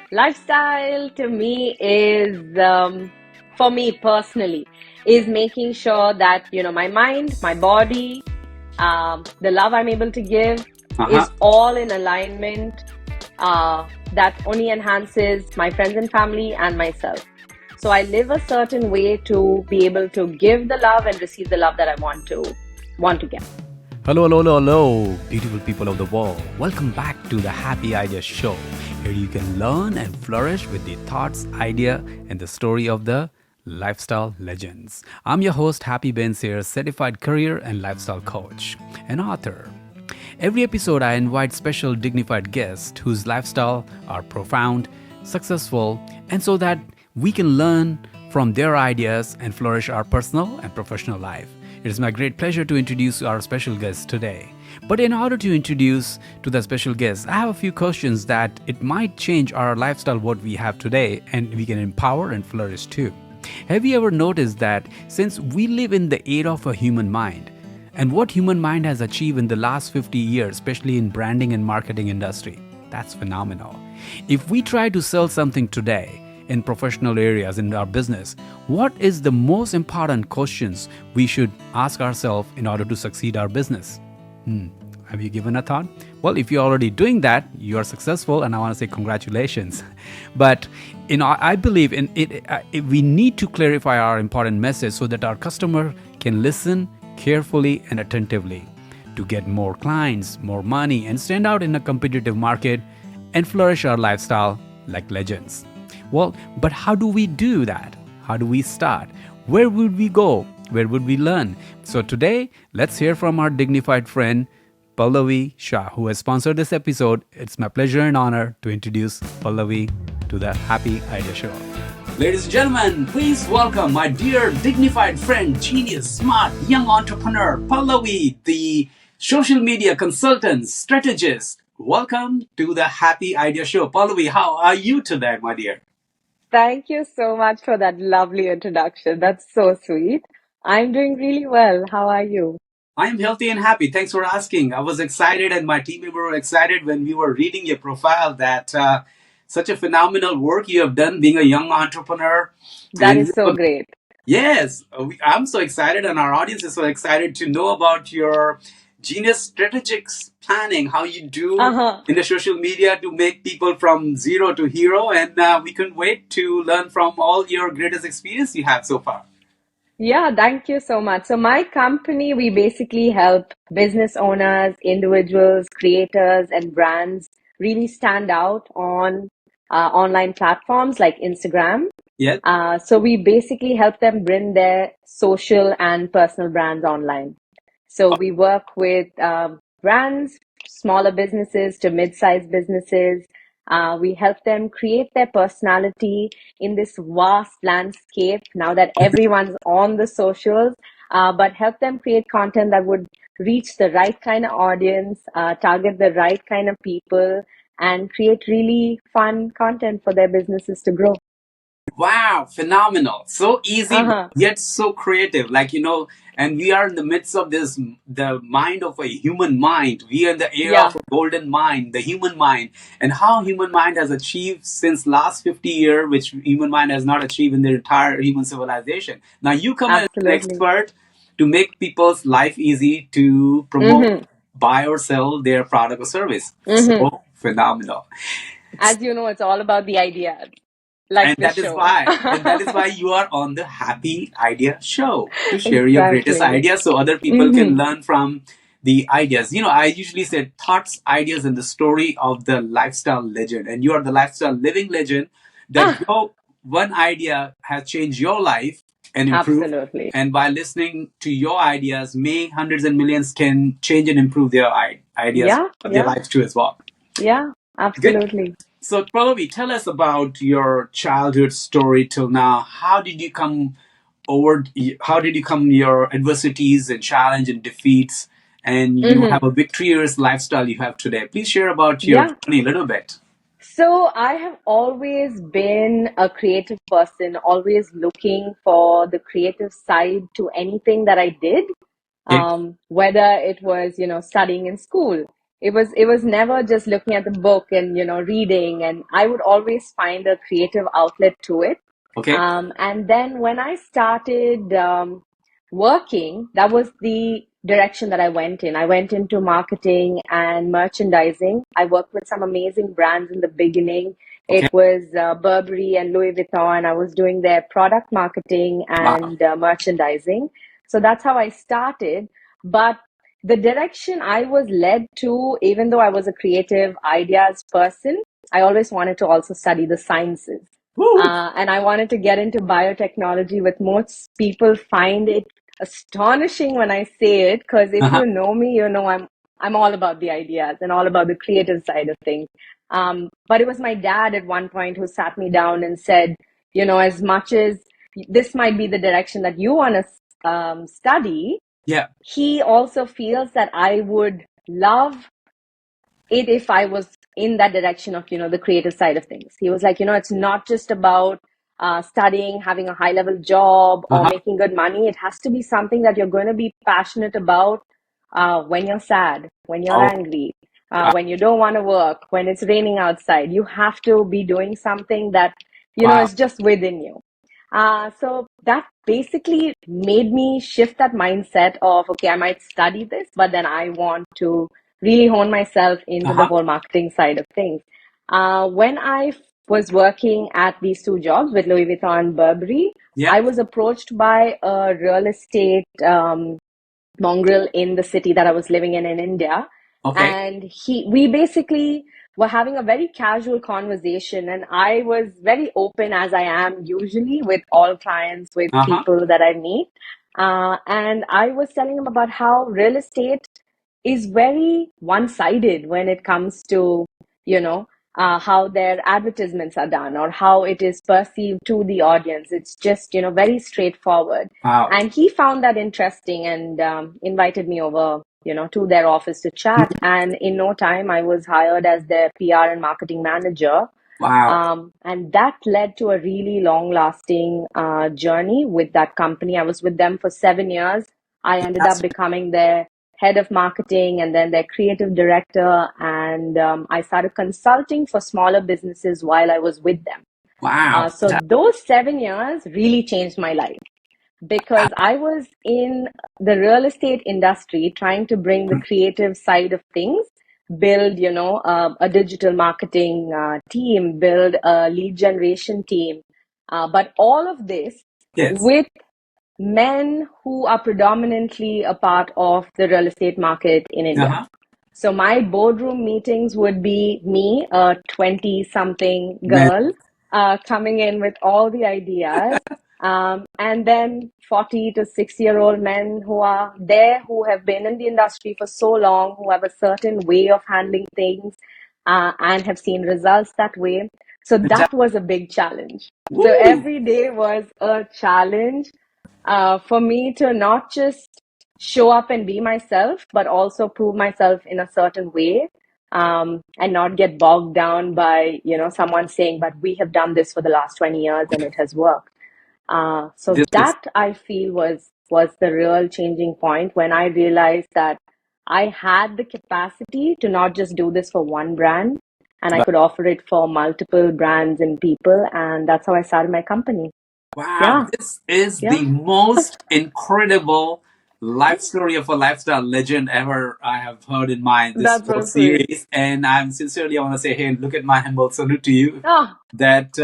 Lifestyle to me is, for me personally, is making sure that, my mind, my body, the love I'm able to give Uh-huh. is all in alignment, that only enhances my friends and family and myself. So I live a certain way to be able to give the love and receive the love that I want to get. Hello, hello, hello, hello, beautiful people of the world. Welcome back to the Happy Idea Show. Here you can learn and flourish with the thoughts, idea, and the story of the lifestyle legends. I'm your host, Happy Benseer, certified career and lifestyle coach, and author. Every episode, I invite special dignified guests whose lifestyle are profound, successful, and so that we can learn from their ideas and flourish our personal and professional life. It is my great pleasure to introduce our special guest today. But in order to introduce to the special guest, I have a few questions that it might change our lifestyle what we have today and we can empower and flourish too. Have you ever noticed that since we live in the era of a human mind, and what human mind has achieved in the last 50 years, especially in branding and marketing industry, that's phenomenal. If we try to sell something today in professional areas in our business, what is the most important questions we should ask ourselves in order to succeed our business? Have you given a thought? Well, if you're already doing that, you are successful, and I want to say congratulations. But I believe in it. We need to clarify our important message so that our customer can listen carefully and attentively to get more clients, more money, and stand out in a competitive market and flourish our lifestyle like legends. Well, but how do we do that? How do we start? Where would we go? Where would we learn? So today, let's hear from our dignified friend, Pallavi Shah, who has sponsored this episode. It's my pleasure and honor to introduce Pallavi to the Happy Idea Show. Ladies and gentlemen, please welcome my dear dignified friend, genius, smart, young entrepreneur, Pallavi, the social media consultant, strategist. Welcome to the Happy Idea Show. Pallavi, how are you today, my dear? Thank you so much for that lovely introduction. That's so sweet. I'm doing really well. How are you? I am healthy and happy. Thanks for asking. I was excited, and my team member were excited when we were reading your profile that such a phenomenal work you have done being a young entrepreneur. That And is so great. yes, I'm so excited, and our audience is so excited to know about your genius strategic planning, how you do Uh-huh. in the social media to make people from zero to hero. And we couldn't wait to learn from all your greatest experience you have so far. Yeah, thank you so much. So my company, we basically help business owners, individuals, creators, and brands really stand out on online platforms like Instagram. Yes. So we basically help them bring their social and personal brands online. So we work with brands, smaller businesses to mid-sized businesses. We help them create their personality in this vast landscape now that everyone's on the socials, but help them create content that would reach the right kind of audience, target the right kind of people, and create really fun content for their businesses to grow. Wow, phenomenal. So easy, but Uh-huh. yet so creative. And we are in the midst of this, the mind of a human mind. We are in the era of Yeah, a golden mind, the human mind, and how human mind has achieved since last 50 years, which human mind has not achieved in the entire human civilization. Now you come as an absolutely. expert to make people's life easy to promote, Mm-hmm. buy or sell their product or service. Mm-hmm. So phenomenal. As you know, it's all about the ideas, like And the show. that is why you are on the Happy Idea Show to share your greatest Exactly. ideas so other people can Mm-hmm. learn from the ideas. I usually say thoughts, ideas, and the story of the lifestyle legend. And you are the lifestyle living legend that Ah, your one idea has changed your life and improved. absolutely. And by listening to your ideas, may hundreds and millions can change and improve their ideas Yeah, of their yeah, lives too as well. yeah, Good. absolutely. So, Pallavi, tell us about your childhood story till now. How did you come over? How did you come your adversities and challenge and defeats, and you Mm-hmm. have a victorious lifestyle you have today? Please share about your Yeah. journey a little bit. So I have always been a creative person, always looking for the creative side to anything that I did, Okay. whether it was, studying in school. it was never just looking at the book and reading, and I would always find a creative outlet to it. Okay. And then when I started working, that was the direction that I went in. I went into marketing and merchandising. I worked with some amazing brands in the beginning. Okay. It was Burberry and Louis Vuitton. I was doing their product marketing Wow. and merchandising. So that's how I started. But the direction I was led to, even though I was a creative ideas person, I always wanted to also study the sciences. Woo. And I wanted to get into biotechnology, with most people find it astonishing when I say it, because if Uh-huh. you know me, I'm all about the ideas and all about the creative side of things. But it was my dad at one point who sat me down and said, as much as this might be the direction that you want to study, Yeah. he also feels that I would love it if I was in that direction of, the creative side of things. He was like, it's not just about studying, having a high level job or Uh-huh. making good money. It has to be something that you're going to be passionate about when you're sad, when you're Oh, angry, wow. when you don't want to work, when it's raining outside. You have to be doing something that, Wow. is just within you. So that basically made me shift that mindset of, okay, I might study this, but then I want to really hone myself into the Uh-huh. whole marketing side of things. When I was working at these two jobs with Louis Vuitton and Burberry, Yeah. I was approached by a real estate mongrel in the city that I was living in India. Okay. And we basically were having a very casual conversation. And I was very open, as I am usually with all clients, with Uh-huh. people that I meet. And I was telling him about how real estate is very one-sided when it comes to, how their advertisements are done or how it is perceived to the audience. It's just, very straightforward. Wow. And he found that interesting and invited me over, to their office to chat. And in no time, I was hired as their PR and marketing manager. Wow. And that led to a really long lasting journey with that company. I was with them for 7 years. I ended up That's becoming their head of marketing and then their creative director. And I started consulting for smaller businesses while I was with them. wow. So those 7 years really changed my life, because I was in the real estate industry trying to bring the creative side of things, build, a digital marketing team, build a lead generation team. But all of this Yes. with men who are predominantly a part of the real estate market in India. Uh-huh. So my boardroom meetings would be me, a 20 something Man. girl, coming in with all the ideas. And then 40 to 60-year-old men who are there, who have been in the industry for so long, who have a certain way of handling things, and have seen results that way. So that was a big challenge. So Woo. every day was a challenge for me to not just show up and be myself, but also prove myself in a certain way, and not get bogged down by, someone saying, but we have done this for the last 20 years and it has worked. So This is that I feel was the real changing point when I realized that I had the capacity to not just do this for one brand, and I could offer it for multiple brands and people. And that's how I started my company. wow. Yeah, This is the yeah, most incredible life story of a lifestyle legend ever I have heard in my this that's whole so sweet. series. And I'm sincerely I want to say, hey, look at my humble salute to you. Oh, That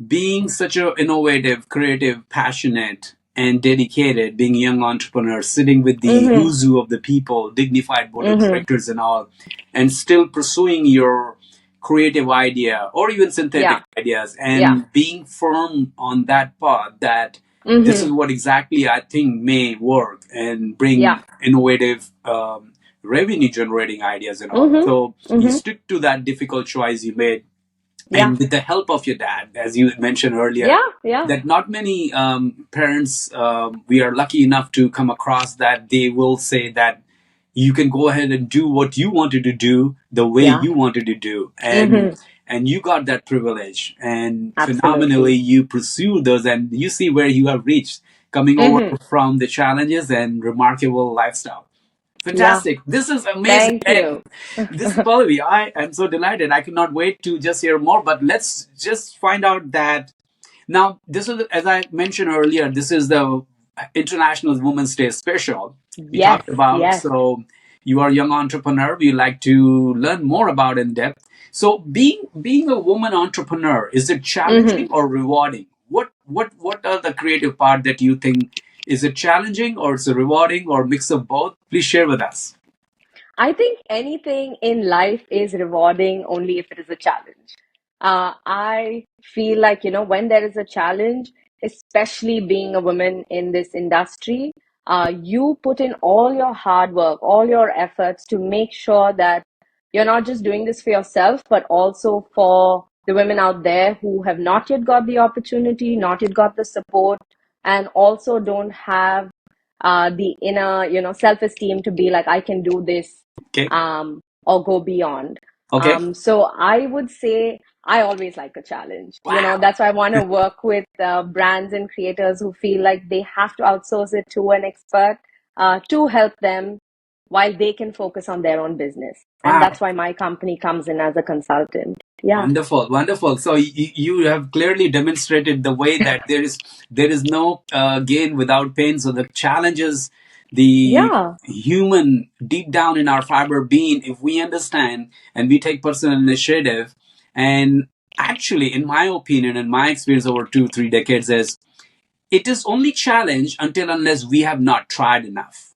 being such a innovative, creative, passionate, and dedicated, being a young entrepreneur, sitting with the mm-hmm, yuzu of the people, dignified board of mm-hmm, directors and all, and still pursuing your creative idea or even synthetic yeah, ideas yeah, and being firm on that path that this is mm-hmm, what exactly I think may work and bring yeah, innovative revenue generating ideas and all. mm-hmm, So you mm-hmm, stick to that difficult choice you made, yeah, and with the help of your dad, as you mentioned earlier, yeah, yeah, that not many parents we are lucky enough to come across that they will say that you can go ahead and do what you wanted to do the way yeah, you wanted to do, mm-hmm, and you got that privilege and phenomenally absolutely, you pursue those and you see where you have reached, coming over mm-hmm, from the challenges and remarkable lifestyle. Yeah. Fantastic. This is amazing. Thank Hey, you. this is Pallavi. I am so delighted. I cannot wait to just hear more. But let's just find out that now, this is, as I mentioned earlier, this is the International Women's Day special we Yes, talked about. yes. So, you are a young entrepreneur. We like to learn more about in depth. So, being a woman entrepreneur, is it challenging Hmm. or rewarding? What are the creative part that you think, is it challenging or it's a rewarding or mix of both? Please share with us. I think anything in life is rewarding only if it is a challenge. I feel like, when there is a challenge, especially being a woman in this industry, you put in all your hard work, all your efforts to make sure that you're not just doing this for yourself, but also for the women out there who have not yet got the opportunity, not yet got the support, and also don't have the inner, self-esteem to be like, I can do this, Okay. or go beyond. Okay. So I would say I always like a challenge. Wow. That's why I want to work with brands and creators who feel like they have to outsource it to an expert to help them while they can focus on their own business. And Wow. that's why my company comes in as a consultant. Yeah. Wonderful, wonderful. So you have clearly demonstrated the way that there is no gain without pain. So the challenges, the Yeah, human deep down in our fiber being, if we understand and we take personal initiative, and actually, in my opinion, in my experience over 2 3 decades, is it is only challenge until unless we have not tried enough,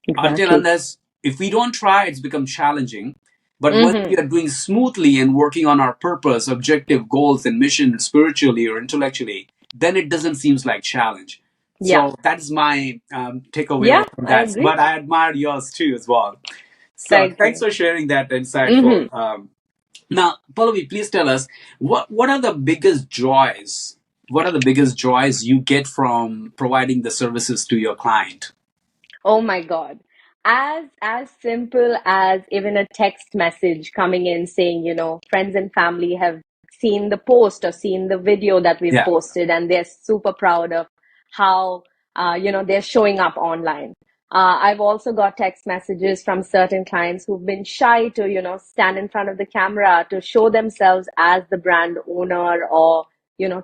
until exactly. unless if we don't try it's become challenging, but once we Hmm. are doing smoothly and working on our purpose, objective, goals and mission spiritually or intellectually, then it doesn't seem like challenge. Yeah. So that is my takeaway Yeah, from I that, agree. but I admire yours too as well. So Thank thanks you. for sharing that insightful. Hmm. Now, Pallavi, please tell us what are the biggest joys, what are the biggest joys you get from providing the services to your client? Oh my God. As simple as even a text message coming in saying, friends and family have seen the post or seen the video that we've Yeah. posted and they're super proud of how they're showing up online. I've also got text messages from certain clients who've been shy to, stand in front of the camera to show themselves as the brand owner or,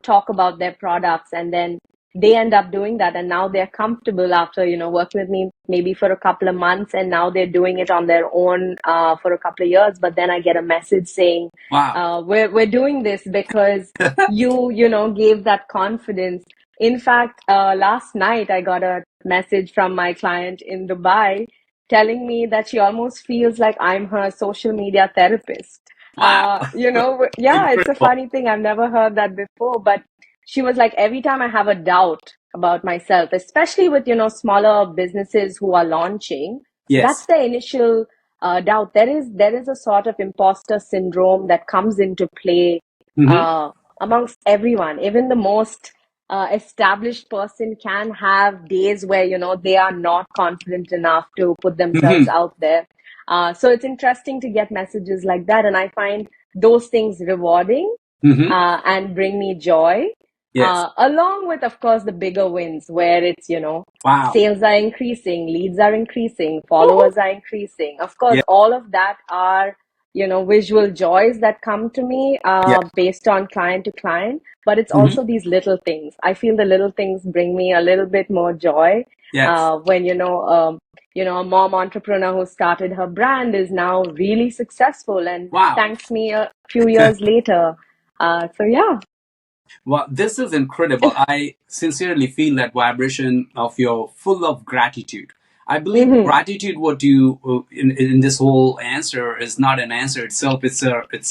talk about their products, and then they end up doing that, and now they're comfortable after working with me maybe for a couple of months, and now they're doing it on their own for a couple of years. But then I get a message saying, Wow. we're doing this because you gave that confidence. In fact, last night I got a message from my client in Dubai telling me that she almost feels like I'm her social media therapist. Wow. Yeah, it's a Incredible. funny thing. I've never heard that before, but she was like, every time I have a doubt about myself, especially with, smaller businesses who are launching, that's Yes. the initial doubt. There is a sort of imposter syndrome that comes into play Hmm. uh, amongst everyone. Even the most established person can have days where, they are not confident enough to put themselves Hmm. out there. So it's interesting to get messages like that. And I find those things rewarding Hmm. and bring me joy, Yes. along with, of course, the bigger wins where it's, Wow. sales are increasing, leads are increasing, Woohoo. followers are increasing. Of course, Yeah. all of that are, visual joys that come to me Yeah. based on client to client. But it's Hmm. also these little things. I feel the little things bring me a little bit more joy Yes. when, a mom entrepreneur who started her brand is now really successful and Wow. thanks me a few years later. So yeah. Well, this is incredible. I sincerely feel that vibration of your full of gratitude. I believe Hmm. gratitude, what you in this whole answer is not an answer itself. It's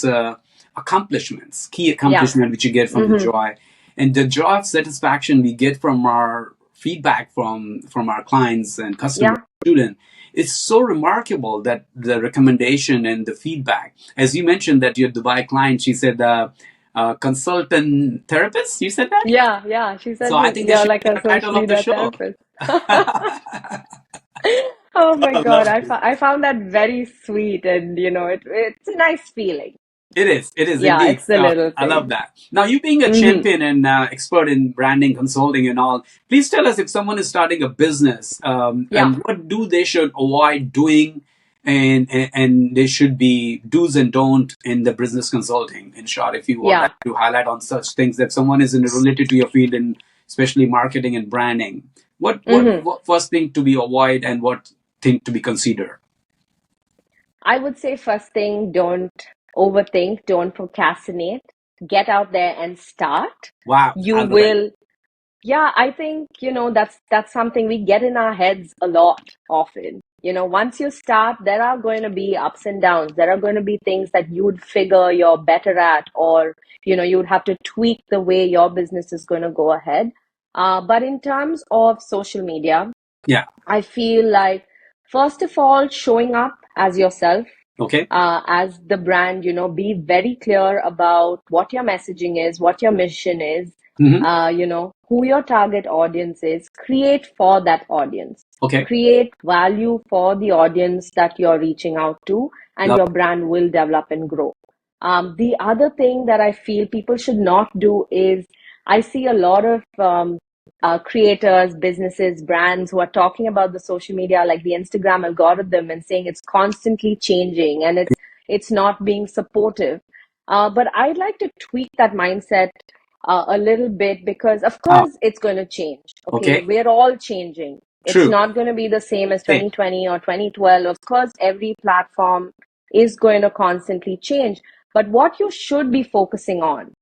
a accomplishments, key Yeah. accomplishment which you get from the Hmm. joy, and the joy of satisfaction we get from our feedback from our clients and customers, Yeah. student. It's so remarkable that the recommendation and the feedback, as you mentioned, that your Dubai client, she said. Consultant therapist. You said that, Yeah. Yeah. She so said I think this you're should like be a the social title of the media show. therapist. Oh my I God. love I this. found that very sweet, and it's a nice feeling. It is Yeah, indeed. it's the little I love things. that. Now, you being a Hmm. champion and expert in branding, consulting, and all, please tell us if someone is starting a business, Yeah. and what do they should avoid doing, and they should be do's and don't in the business consulting. In short, if you would Yeah. like to highlight on such things that someone is in related to your field, and especially marketing and branding, Hmm. what first thing to be avoid and what thing to be considered? I would say first thing, don't overthink, don't procrastinate. Get out there and start. Wow, You I love it. will, yeah, I think, that's something we get in our heads a lot often. Once you start, there are going to be ups and downs. There are going to be things that you would figure you're better at, or, you would have to tweak the way your business is going to go ahead. But in terms of social media, Yeah. I feel like, first of all, showing up as yourself, Okay. as the brand, be very clear about what your messaging is, what your mission is, Hmm. who your target audience is, create for that audience, Okay. create value for the audience that you're reaching out to, and Love. your brand will develop and grow. The other thing that I feel people should not do is, I see a lot of creators, businesses, brands who are talking about the social media, like the Instagram algorithm, and saying it's constantly changing and it's not being supportive. But I'd like to tweak that mindset a little bit, because of Wow. course it's going to change. Okay, Okay. we're all changing. It's True. not going to be the same as Same. 2020 or 2012. Of course, every platform is going to constantly change. But what you should be focusing on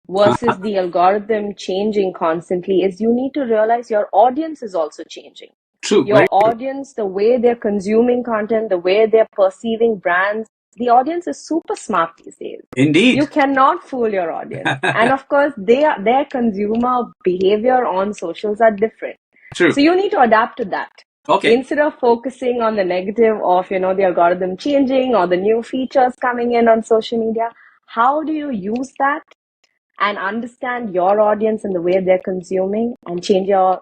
Uh-huh. versus the algorithm changing constantly is, you need to realize your audience is also changing. True. Your Very true. audience, the way they're consuming content, the way they're perceiving brands, the audience is super smart these days. You Indeed. cannot fool your audience. And of course, their consumer behavior on socials are different. True. So you need to adapt to that. Okay. Instead of focusing on the negative of, the algorithm changing or the new features coming in on social media, how do you use that and understand your audience and the way they're consuming, and change your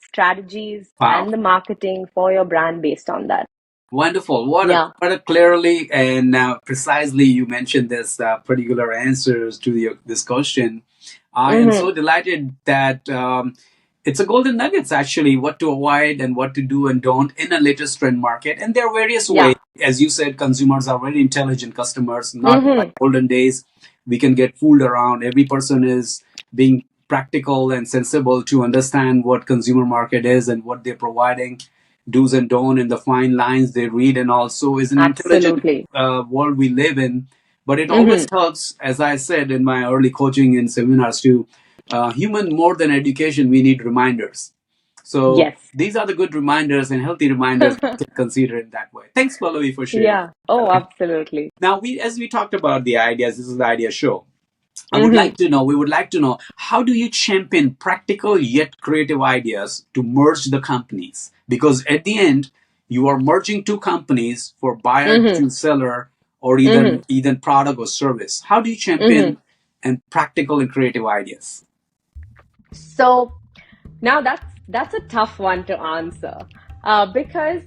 strategies Wow. and the marketing for your brand based on that? Wonderful. Yeah. What a clearly and precisely you mentioned this particular answers to this question. I am Mm-hmm. so delighted that it's a golden nuggets actually what to avoid and what to do and don't in a latest trend market. And there are various Yeah. ways. As you said, consumers are very intelligent customers, not like Mm-hmm. olden days. We can get fooled around. Every person is being practical and sensible to understand what consumer market is and what they're providing, do's and don't, and the fine lines they read, and also is an intelligent Absolutely. world we live in. But it always Mm-hmm. helps, as I said in my early coaching and seminars too, human more than education, we need reminders. So Yes. these are the good reminders and healthy reminders we can consider it that way. Thanks, Pallavi, for sharing. Yeah. Oh, absolutely. Now, as we talked about the ideas, this is the idea show. Mm-hmm. We would like to know, how do you champion practical yet creative ideas to merge the companies? Because at the end, you are merging two companies for buyer Mm-hmm. to seller, or Mm-hmm. even product or service. How do you Mm-hmm. champion and practical and creative ideas? So now that's a tough one to answer, because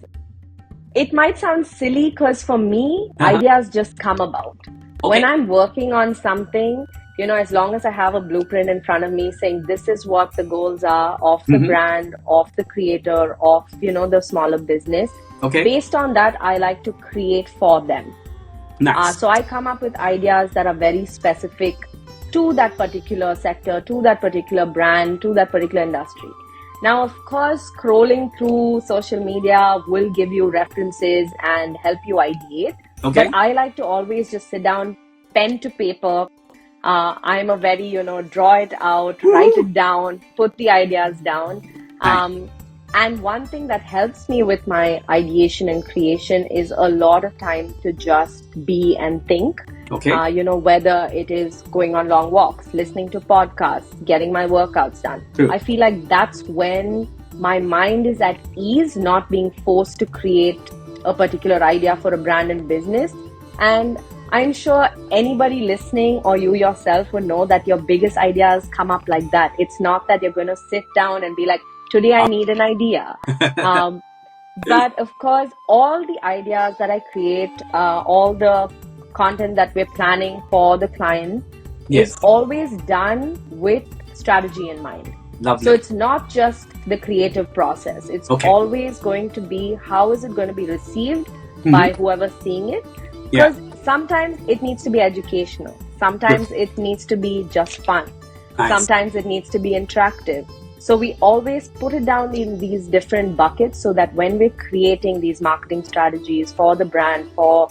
it might sound silly, because for me, Uh-huh. ideas just come about. When Okay. I'm working on something, as long as I have a blueprint in front of me saying this is what the goals are of the Hmm. brand, of the creator, of, the smaller business, Okay. based on that, I like to create for them. Nice. So I come up with ideas that are very specific to that particular sector, to that particular brand, to that particular industry. Now, of course, scrolling through social media will give you references and help you ideate. But Okay. I like to always just sit down, pen to paper. I'm a very, draw it out, write Woo-hoo. it down, put the ideas down. Nice. Um, and one thing that helps me with my ideation and creation is a lot of time to just be and think. Okay. Whether it is going on long walks, listening to podcasts, getting my workouts done. True. I feel like that's when my mind is at ease, not being forced to create a particular idea for a brand and business. And I'm sure anybody listening or you yourself would know that your biggest ideas come up like that. It's not that you're going to sit down and be like, today I need an idea. But of course, all the ideas that I create, all the content that we're planning for the client is Yes. always done with strategy in mind. So Lovely. it's not just the creative process. It's Okay. always going to be how is it going to be received Mm-hmm. by whoever's seeing it? Yeah. Because sometimes it needs to be educational. Good. Sometimes it needs to be just fun. Nice. Sometimes it needs to be interactive. So we always put it down in these different buckets so that when we're creating these marketing strategies for the brand, for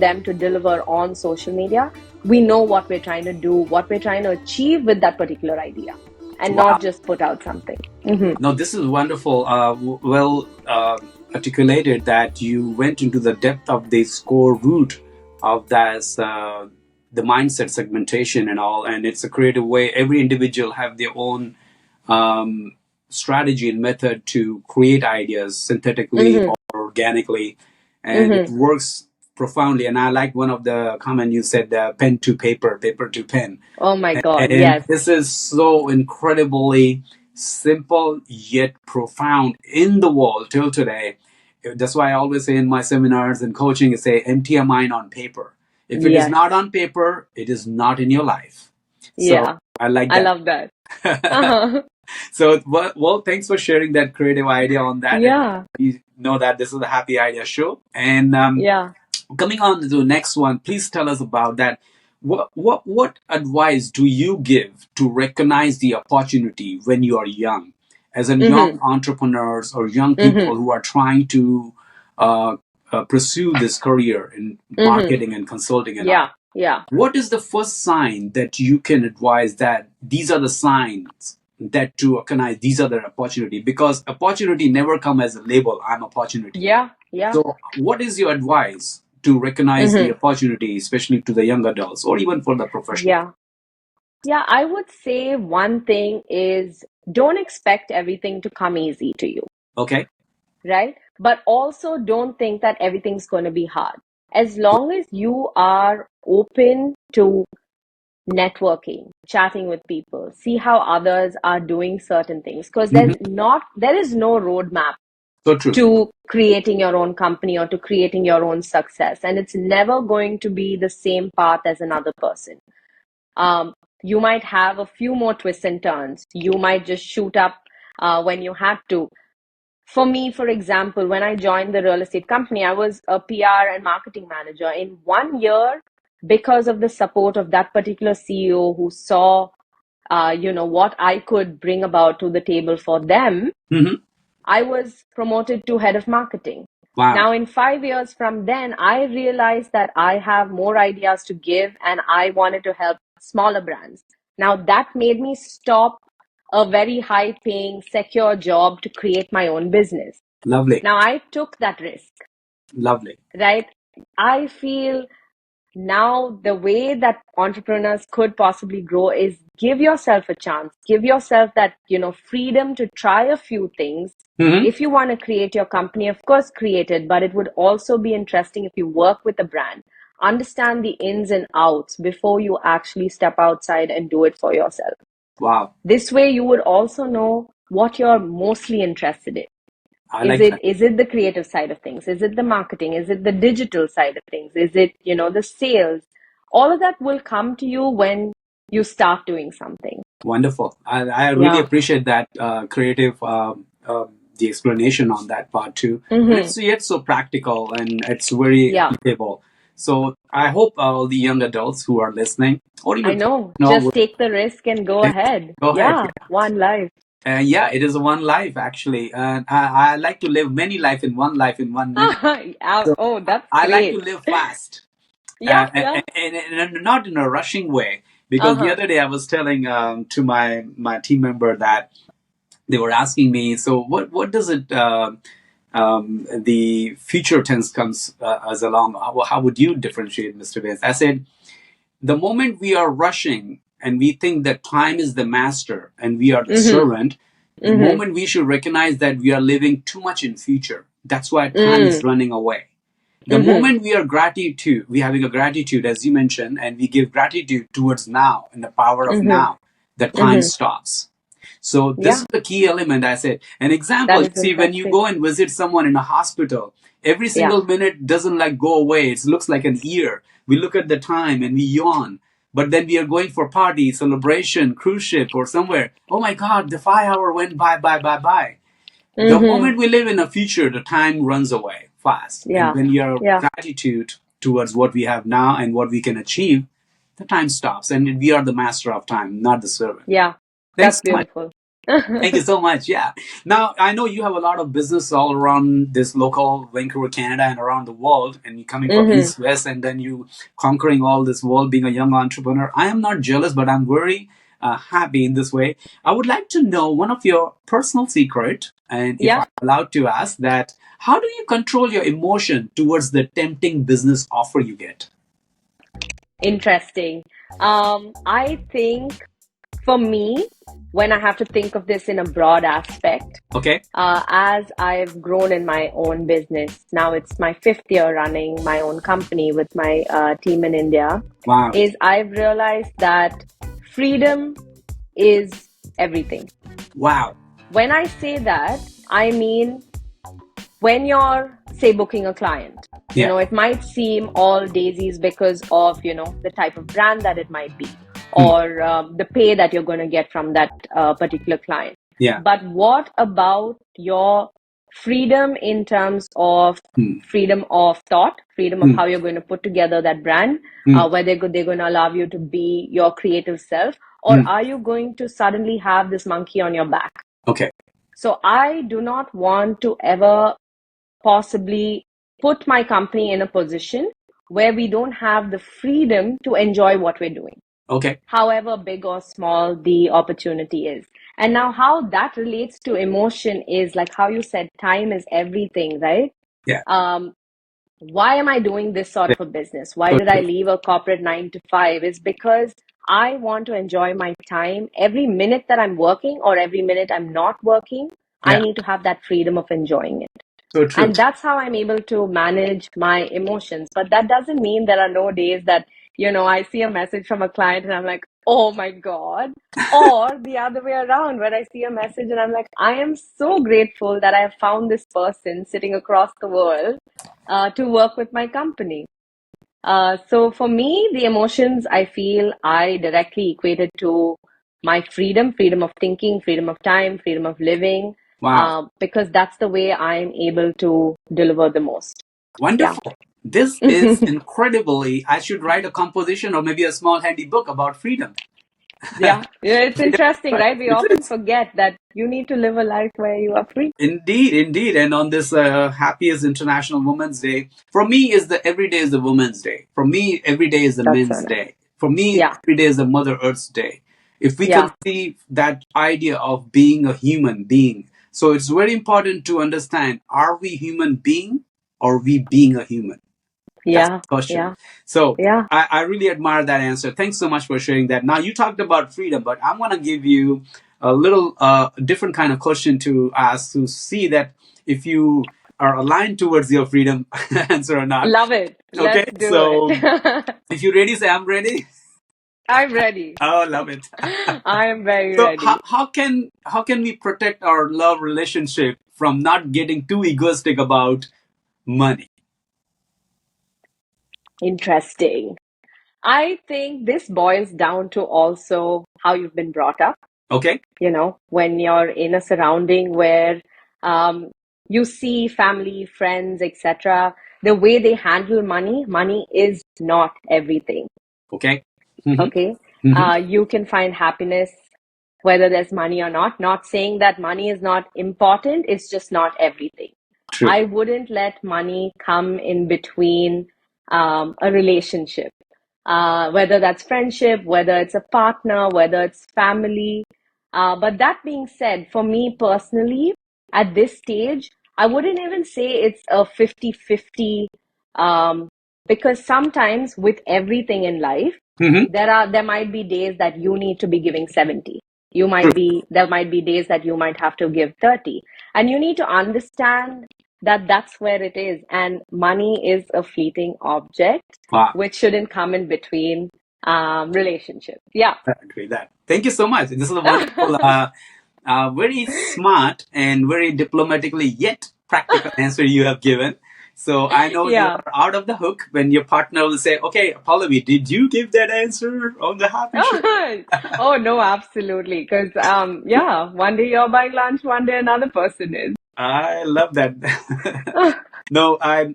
them to deliver on social media, we know what we're trying to do, what we're trying to achieve with that particular idea, and Wow. not just put out something. Mm-hmm. No, this is wonderful. Well articulated that you went into the depth of the core root of that, the mindset segmentation and all, and it's a creative way. Every individual have their own um, strategy and method to create ideas synthetically Mm-hmm. or organically, and it Mm-hmm. works profoundly. And I like one of the comment you said, pen to paper, paper to pen, Oh my God, and yes. this is so incredibly simple yet profound in the world till today. That's why I always say in my seminars and coaching, I say, empty your mind on paper. If it is Yes. not on paper, it is not in your life. So Yeah. I like I that. love that. Uh-huh. So, well, thanks for sharing that creative idea on that. And Yeah. you know that this is the Happy Idea Show. And Yeah. coming on to the next one, please tell us about that. What advice do you give to recognize the opportunity when you are young, as in Mm-hmm. young entrepreneurs or young Mm-hmm. people who are trying to uh, pursue this career in Mm-hmm. marketing and consulting and all? Yeah. Yeah. What is the first sign that you can advise that these are the signs that to recognize these are the opportunity? Because opportunity never come as a label. I'm opportunity. Yeah. Yeah. So, what is your advice to recognize the Mm-hmm. opportunity, especially to the young adults or even for the professional? Yeah. Yeah. I would say one thing is don't expect everything to come easy to you, Okay. right? But also don't think that everything's going to be hard. As long as you are open to networking, chatting with people, see how others are doing certain things, because Hmm. there is no roadmap So true. to creating your own company or to creating your own success. And it's never going to be the same path as another person. Um, you might have a few more twists and turns. You might just shoot up when you had to. For me, for example, when I joined the real estate company, I was a PR and marketing manager. In 1 year, because of the support of that particular CEO who saw, what I could bring about to the table for them, Hmm. I was promoted to head of marketing. Wow. Now, in 5 years from then, I realized that I have more ideas to give and I wanted to help smaller brands. Now, that made me stop a very high paying, secure job to create my own business. Lovely. Now, I took that risk, Lovely. right? I feel now the way that entrepreneurs could possibly grow is give yourself a chance, give yourself that freedom to try a few things. Hmm. If you want to create your company, of course create it, but it would also be interesting if you work with a brand, understand the ins and outs before you actually step outside and do it for yourself. Wow. This way you would also know what you're mostly interested in. I is like it that. is it the creative side of things? Is it the marketing? Is it the digital side of things? Is it, the sales? All of that will come to you when you start doing something. Wonderful. I really Yeah. appreciate that creative, the explanation on that part too. And Mm-hmm. it's yet so practical and it's very Yeah. applicable. So I hope all the young adults who are listening or I even know. professional Just will take the risk and go ahead. go ahead. Yeah. One life. Yeah, it is one life actually. And I like to live many life in one minute. So Oh, that's I like to great. live fast. Yeah. And, Yeah. and not in a rushing way. Because the Uh-huh. other day I was telling to my team member that they were asking me, so what does it the future tense comes as along? How would you differentiate, Mr. Vance? I said the moment we are rushing and we think that time is the master and we are the Mm-hmm. servant, the Mm-hmm. moment we should recognize that we are living too much in future. That's why time is Mm. running away. The Mm-hmm. moment we having a gratitude, as you mentioned, and we give gratitude towards now and the power of Mm-hmm. now, the time Mm-hmm. stops. So this Yeah. is the key element. I said, an example, That you is see, when you interesting. go and visit someone in a hospital, Every Yeah. single minute doesn't like go away. It looks like an year. We look at the time and we yawn. But then we are going for party, celebration, cruise ship, or somewhere. Oh my God, the 5 hour went by. The Mm-hmm. moment we live in a future, the time runs away fast. And Yeah. when your Yeah. gratitude towards what we have now and what we can achieve, the time stops. And we are the master of time, not the servant. Yeah. Thanks That's so much. beautiful. Thank you so much. Yeah. Now, I know you have a lot of business all around this local Vancouver, Canada, and around the world. And you're coming from Mm-hmm. East West, and then you conquering all this world, being a young entrepreneur. I am not jealous, but I'm very happy in this way. I would like to know one of your personal secret, and if Yeah. I'm allowed to ask that, how do you control your emotion towards the tempting business offer you get? Interesting. I think for me, when I have to think of this in a broad aspect, Okay. as I've grown in my own business, now it's my fifth year running my own company with my team in India, Wow. is I've realized that freedom is everything. Wow. When I say that, I mean when you're, say, booking a client, Yeah. it might seem all daisies because of, the type of brand that it might be, Hmm. or the pay that you're going to get from that particular client. Yeah. But what about your freedom in terms of Hmm. freedom of thought, freedom of Hmm. how you're going to put together that brand, Hmm. whether they're going to allow you to be your creative self, or Hmm. are you going to suddenly have this monkey on your back? Okay. So I do not want to ever possibly put my company in a position where we don't have the freedom to enjoy what we're doing, Okay. however big or small the opportunity is. And now, how that relates to emotion is like how you said, time is everything, right? Yeah. Um, why am I doing this sort of a business? Why So did I true. leave a corporate 9 to 5? Is because I want to enjoy my time. Every minute that I'm working or every minute I'm not working, I Yeah. need to have that freedom of enjoying it. So true. And that's how I'm able to manage my emotions. But that doesn't mean there are no days that, I see a message from a client and I'm like, oh my God. Or the other way around, where I see a message and I'm like, I am so grateful that I have found this person sitting across the world to work with my company. So for me, the emotions I feel I directly equated to my freedom of thinking, freedom of time, freedom of living, Wow. because that's the way I'm able to deliver the most. Yeah. Wonderful. This is incredibly, I should write a composition or maybe a small handy book about freedom. Yeah. Yeah, it's Yeah, interesting, right. right? We It often is. forget that you need to live a life where you are free. Indeed, indeed. And on this happiest International Women's Day, for me, is the every day is the Women's Day. For me, every day is the That's so Men's nice. Day. For me, Yeah. every day is the Mother Earth's Day. If we Yeah. conceive that idea of being a human being, so it's very important to understand: are we human being or we being a human? That's Yeah. the question. Yeah. So Yeah. I really admire that answer. Thanks so much for sharing that. Now you talked about freedom, but I want to give you a little different kind of question to ask to see that if you are aligned towards your freedom answer or not. Love it. Okay, Let's do it. so if you're ready, say I'm ready. I'm ready. Oh, love it. I am very So ready. how can we protect our love relationship from not getting too egoistic about money? Interesting. I think this boils down to also how you've been brought up. Okay. When you're in a surrounding where um, you see family, friends, etc., the way they handle money, money is not everything. Okay. Mm-hmm. Okay. Mm-hmm. You can find happiness whether there's money or not. Not saying that money is not important, it's just not everything. True. I wouldn't let money come in between a relationship, whether that's friendship, whether it's a partner, whether it's family. But that being said, for me personally, at this stage, I wouldn't even say it's a 50-50, um, because sometimes with everything in life, Mm-hmm. there might be days that you need to be giving 70. True. There might be days that you might have to give 30. And you need to understand that that's where it is. And money is a fleeting object, Wow. which shouldn't come in between relationships. Yeah. I agree that. Thank you so much. This is a wonderful, very smart and very diplomatically yet practical answer you have given. So I know you're Yeah. out of the hook when your partner will say, "Okay, Pallavi, did you give that answer on the happy show?" Oh no, absolutely. Because yeah, one day you're buying lunch, one day another person is. I love that. No, I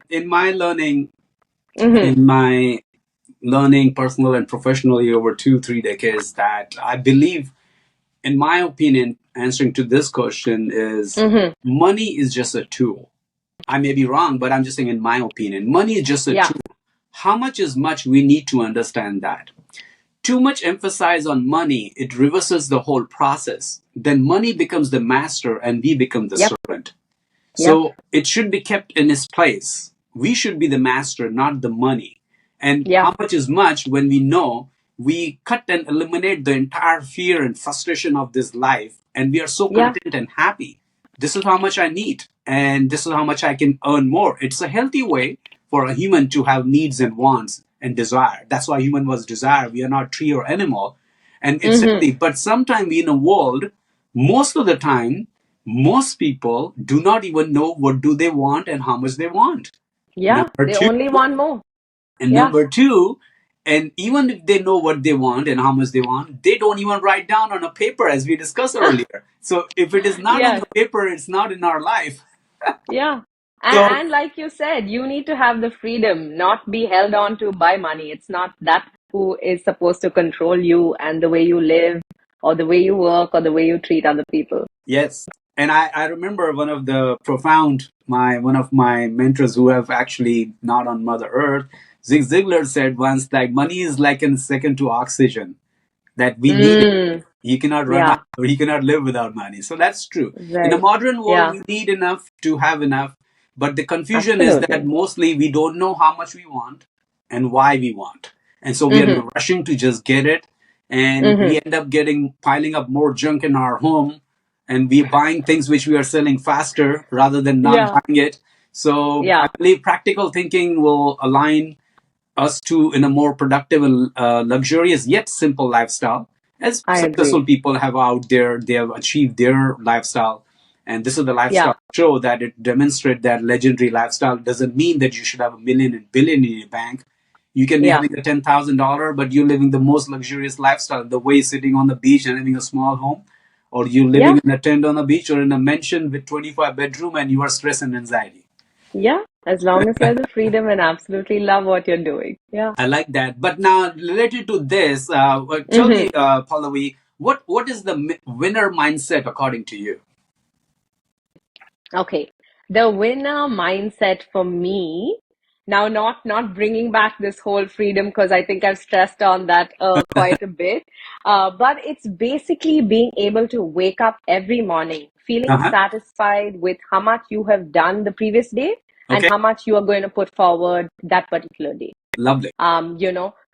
Hmm. in my learning personal and professionally over 2 3 decades, that I believe, in my opinion, answering to this question is, Hmm. money is just a tool. I may be wrong, but I'm just saying, in my opinion, money is just a Yeah. tool. How much is much? We need to understand that. Too much emphasis on money, it reverses the whole process. Then money becomes the master and we become the Yep. servant. Yep. So it should be kept in its place. We should be the master, not the money. And Yeah. how much is much when we know we cut and eliminate the entire fear and frustration of this life, and we are so Yeah. content and happy. This is how much I need, and this is how much I can earn more. It's a healthy way for a human to have needs and wants and desire. That's why human was desire. We are not tree or animal. And it's Hmm. healthy. But sometimes in a world, most of the time, most people do not even know what do they want and how much they want. Yeah. Number They two, only want more. and Yeah. number two, and even if they know what they want and how much they want, they don't even write down on a paper, as we discussed earlier. So if it is not on Yes. the paper, it's not in our life. Yeah. So And like you said, you need to have the freedom, not be held on to by money. It's not that who is supposed to control you and the way you live or the way you work or the way you treat other people. yes, and I remember one of my mentors who have actually not on Mother Earth, Zig Ziglar, said once, like, money is like a second to oxygen, that we need it. Mm. You cannot run out, Yeah. or you cannot live without money. So that's true. In the Right. modern world, Yeah. we need enough to have enough. But the confusion is that Absolutely. mostly we don't know how much we want and why we want. And so we are Mm-hmm. rushing to just get it. And we Mm-hmm. end up piling up more junk in our home. And we're buying things which we are selling faster rather than not Yeah. buying it. So I Yeah. believe practical thinking will align us to in a more productive and luxurious yet simple lifestyle, as I successful agree. people have out there. They have achieved their lifestyle, and this is the Yeah. lifestyle show that it demonstrate that legendary lifestyle doesn't mean that you should have a million and billion in your bank. You can be Yeah. having a $10,000, but you're living the most luxurious lifestyle, the way sitting on the beach and having a small home, or you living Yeah. in a tent on the beach or in a mansion with 25 bedroom and you are stress and anxiety. Yeah. As long as you have the freedom and absolutely love what you're doing. Yeah. I like that. But now, related to this, tell Mm-hmm. me, Pallavi, what is the winner mindset according to you? Okay. The winner mindset for me, now not bringing back this whole freedom because I think I've stressed on that quite a bit. But it's basically being able to wake up every morning feeling Uh huh. satisfied with how much you have done the previous day and Okay. how much you are going to put forward that particular day. Lovely.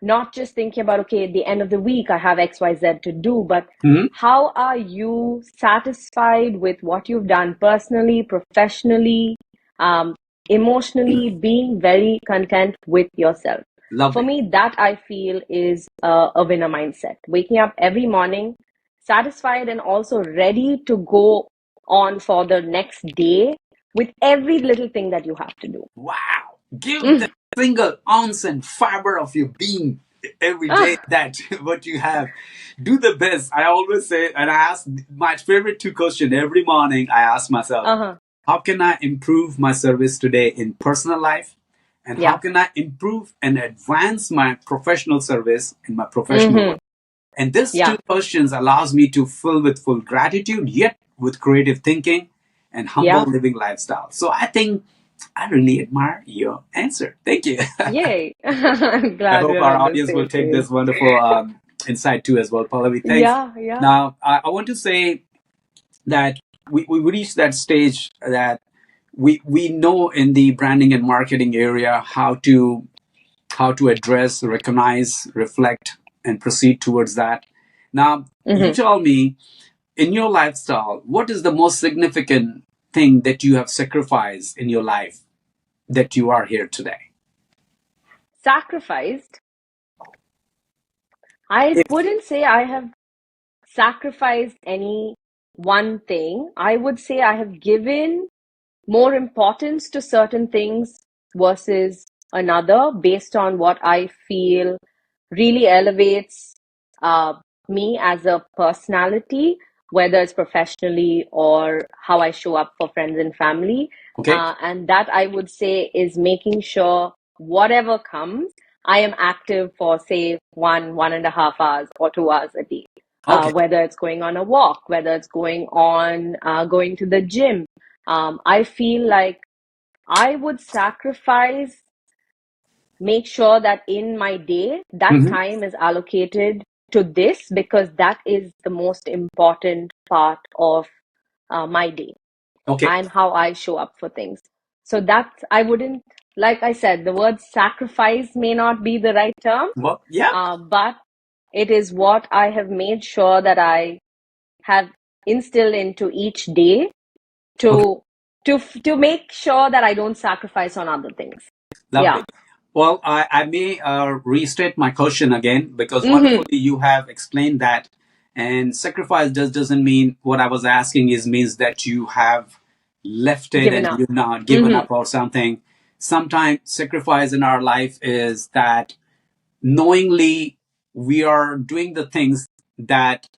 Not just thinking about, okay, at the end of the week, I have XYZ to do, but Hmm. how are you satisfied with what you've done personally, professionally, um, emotionally, being very content with yourself? For Lovely. me, that I feel is a winner mindset. Waking up every morning, satisfied and also ready to go on for the next day with every little thing that you have to do. Wow. Give the single ounce and fiber of your being every day Ah, that what you have. Do the best. I always say, and I ask my favorite two questions every morning. I ask myself, uh-huh. how can I improve my service today in personal life? And how Yeah. can I improve and advance my professional service in my professional work? Mm-hmm. And these two Yeah. questions allows me to fill with full gratitude, yet with creative thinking and humble Yeah. living lifestyle. So I think I really admire your answer. Thank you. Yay. I'm I glad hope we're our on the audience will same take this page. wonderful insight too as well. Pallavi, thanks. Yeah. Yeah. Now, I want to say that we reached that stage that we know in the branding and marketing area how to address, recognize, reflect, and proceed towards that. Now, you Mm-hmm. tell me, in your lifestyle, what is the most significant thing that you have sacrificed in your life that you are here today? Sacrificed. I If, wouldn't say I have sacrificed any one thing. I would say I have given more importance to certain things versus another based on what I feel really elevates uh, me as a personality, whether it's professionally or how I show up for friends and family. Okay. And that I would say is making sure whatever comes, I am active for, say, 1.5 hours or 2 hours a day. Okay. Whether it's going on a walk, whether it's going to the gym. I feel like I would make sure that in my day, that Hmm. time is allocated to this because that is the most important part of my day Okay. and how I show up for things. So that I wouldn't, like I said, the word sacrifice may not be the right term, Well, yeah. but it is what I have made sure that I have instilled into each day Okay. to to make sure that I don't sacrifice on other things. Lovely. Yeah. Well, I may restate my question again because Mm-hmm. wonderfully you have explained that. And sacrifice just doesn't mean what I was asking is means that you have left it Given and up. you've not given Mm-hmm. up or something. Sometimes sacrifice in our life is that knowingly we are doing the things that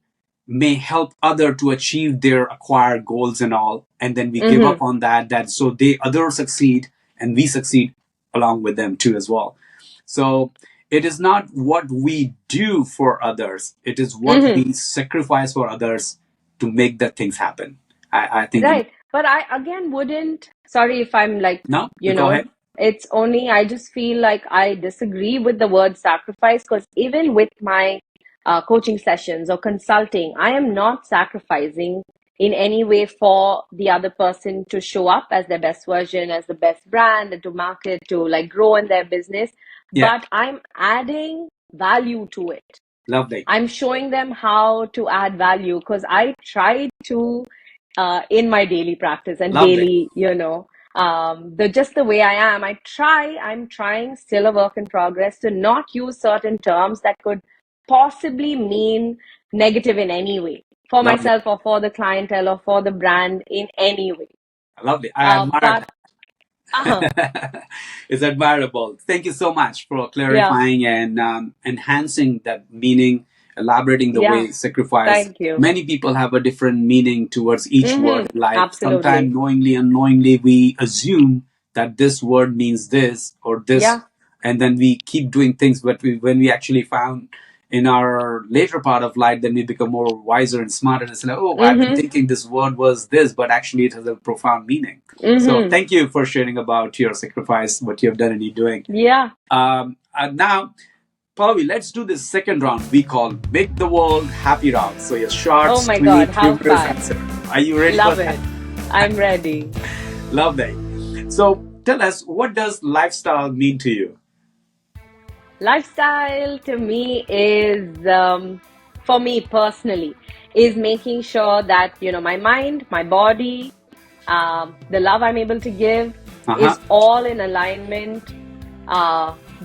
may help other to achieve their acquired goals and all, and then we give Mm-hmm. up on that so they others succeed and we succeed along with them too as well. So it is not what we do for others, it is what Mm-hmm. we sacrifice for others to make the things happen. I think Right. But I again wouldn't, sorry if I'm like, no, you go know, ahead. it's only, I just feel like I disagree with the word sacrifice because even with my coaching sessions or consulting, I am not sacrificing in any way for the other person to show up as their best version, as the best brand, and to market, to like grow in their business. Yeah. But I'm adding value to it. Lovely. I'm showing them how to add value because I try to in my daily practice and Lovely. daily, the just the way I am. I'm trying still a work in progress to not use certain terms that could possibly mean negative in any way for Lovely. myself or for the clientele or for the brand in any way. Lovely. I admire But that. It's admirable. Thank you so much for yeah, clarifying and enhancing that meaning, elaborating the yeah, way sacrifice. thank you. Many people have a different meaning towards each word. Like sometimes Absolutely. knowingly, unknowingly, we assume that this word means this or this, Yeah. and then we keep doing things. But when we actually found in our later part of life, then we become more wiser and smarter. And it's like, oh, I've been Mm-hmm. thinking this word was this, but actually it has a profound meaning. So Mm-hmm. thank you for sharing about your sacrifice, what you have done and you're doing. Yeah. And now, Pallavi, let's do this second round we call Make the World Happy Round. So your short, Oh my God, sweet, how humorous fun. answer. Are you ready for Love that? it. I'm ready. Love that. So tell us, what does lifestyle mean to you? Lifestyle to me is, for me personally, is making sure that, my mind, my body, the love I'm able to give Uh-huh. is all in alignment,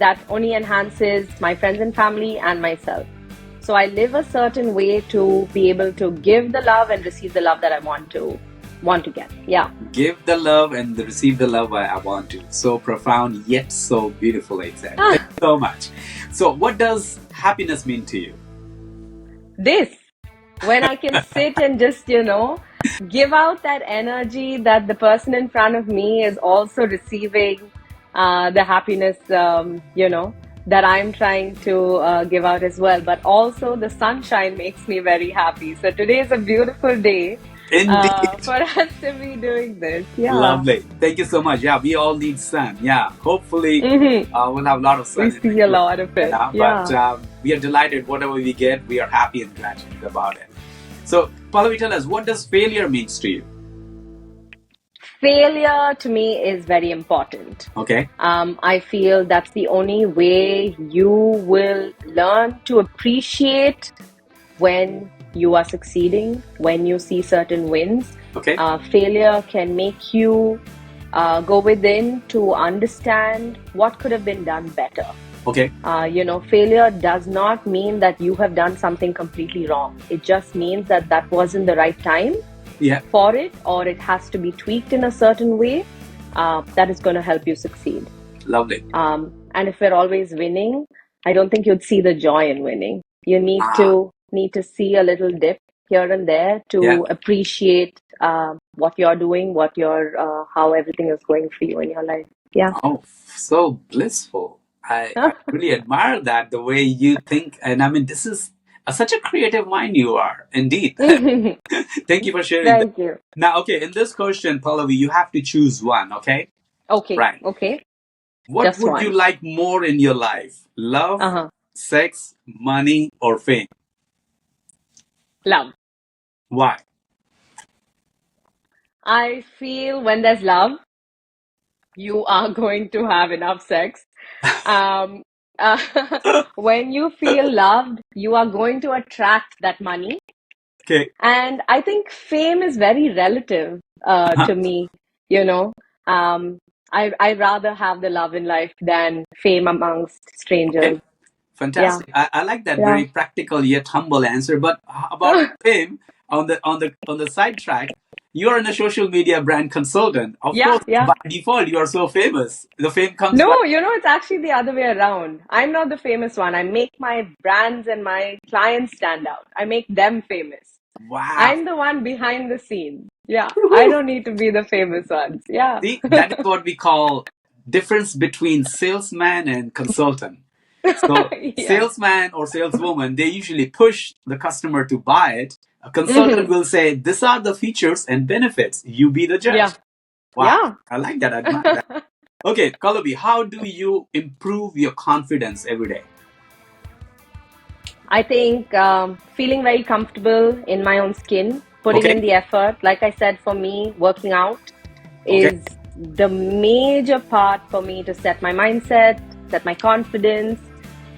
that only enhances my friends and family and myself. So I live a certain way to be able to give the love and receive the love that I want to get. Yeah. Give the love and receive the love I want to. So profound, yet so beautifully said. Thank you so much. So, what does happiness mean to you? This, when I can sit and just, give out that energy that the person in front of me is also receiving the happiness, that I'm trying to give out as well. But also, the sunshine makes me very happy. So, today is a beautiful day Indeed. for us to be doing this. Yeah. Lovely. Thank you so much. Yeah, we all need sun. Yeah, hopefully Mm-hmm. we'll have a lot of We sun in see a the lot of it. yeah, but Yeah. we are delighted. Whatever we get, we are happy and gratitude about it. So, Pallavi, tell us, what does failure means to you? Failure to me is very important. Okay. I feel that's the only way you will learn to appreciate when you are succeeding, when you see certain wins. Okay. Failure can make you go within to understand what could have been done better. Okay. Failure does not mean that you have done something completely wrong. It just means that that wasn't the right time Yeah. for it, or it has to be tweaked in a certain way that is going to help you succeed. Lovely. And if we're always winning, I don't think you'd see the joy in winning. You Ah, need to see a little dip here and there yeah. to appreciate what you're doing, how everything is going for you in your life. Yeah. Oh, so blissful. I really admire that, the way you think. And I mean, this is such a creative mind you are, indeed. Thank Thank you for sharing that. you. Now, okay, in this question, Pallavi, you have to choose one, okay? Okay, Right. okay. What Just would you one. like more in your life? Love, Uh-huh. sex, money, or fame? Love. Why? I feel when there's love, you are going to have enough sex. Um, uh, when you feel loved, you are going to attract that money. Okay. And I think fame is very relative Uh-huh. to me, you know. Um, I rather have the love in life than fame amongst Okay. strangers. Yeah, Fantastic. I like that yeah. very practical yet humble answer. But how about fame, on the sidetrack? You are in a social media brand consultant. Of Yeah, course, yeah. by default, you are so famous. The fame comes by. No, it's actually the other way around. I'm not the famous one. I make my brands and my clients stand out. I make them famous. Wow. I'm the one behind the scenes. Yeah, I don't need to be the famous ones. Yeah. See, that is what we call difference between salesman and consultant. So Yeah. salesman or saleswoman, they usually push the customer to buy it. A consultant Hmm. will say, these are the features and benefits. You be the judge. Yeah. Wow. Yeah. I like that. I admire that. Okay, Kalabi, how do you improve your confidence every day? I think feeling very comfortable in my own skin, putting Okay, in the effort. Like I said, for me, working out okay, is the major part for me to set my mindset, set my confidence.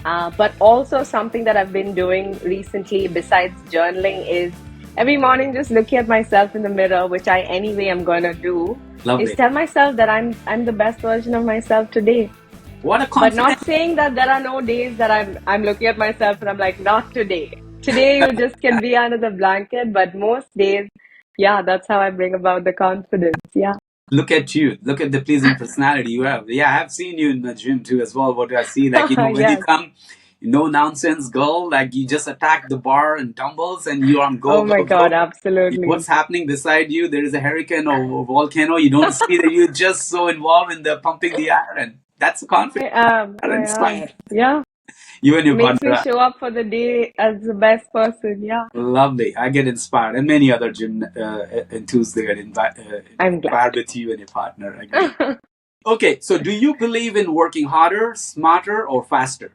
But also, something that I've been doing recently, besides journaling, is every morning just looking at myself in the mirror, which I anyway am going to do, is lovely. tell myself that I'm the best version of myself today. What a But not confidence. saying that there are no days that I'm looking at myself and I'm like, not today. Today you just can be under the blanket, but most days, yeah, that's how I bring about the confidence. Yeah. Look at you. Look at the pleasing personality you have. Yeah, I've seen you in the gym too as well. What do I see? Like, when you Yes. come, no nonsense girl, like you just attack the bar and dumbbells and you're on go, Oh my go, God, go. absolutely. What's happening beside you? There is a hurricane or a volcano. You don't see that you're just so involved in the pumping the iron. That's confidence. I Are am. inspired. Yeah. You and your Makes me partner. show up for the day as the best person. Yeah. Lovely. I get inspired, and many other gym enthusiasts get I'm glad. inspired with you and your partner. I agree. Okay, so do you believe in working harder, smarter, or faster?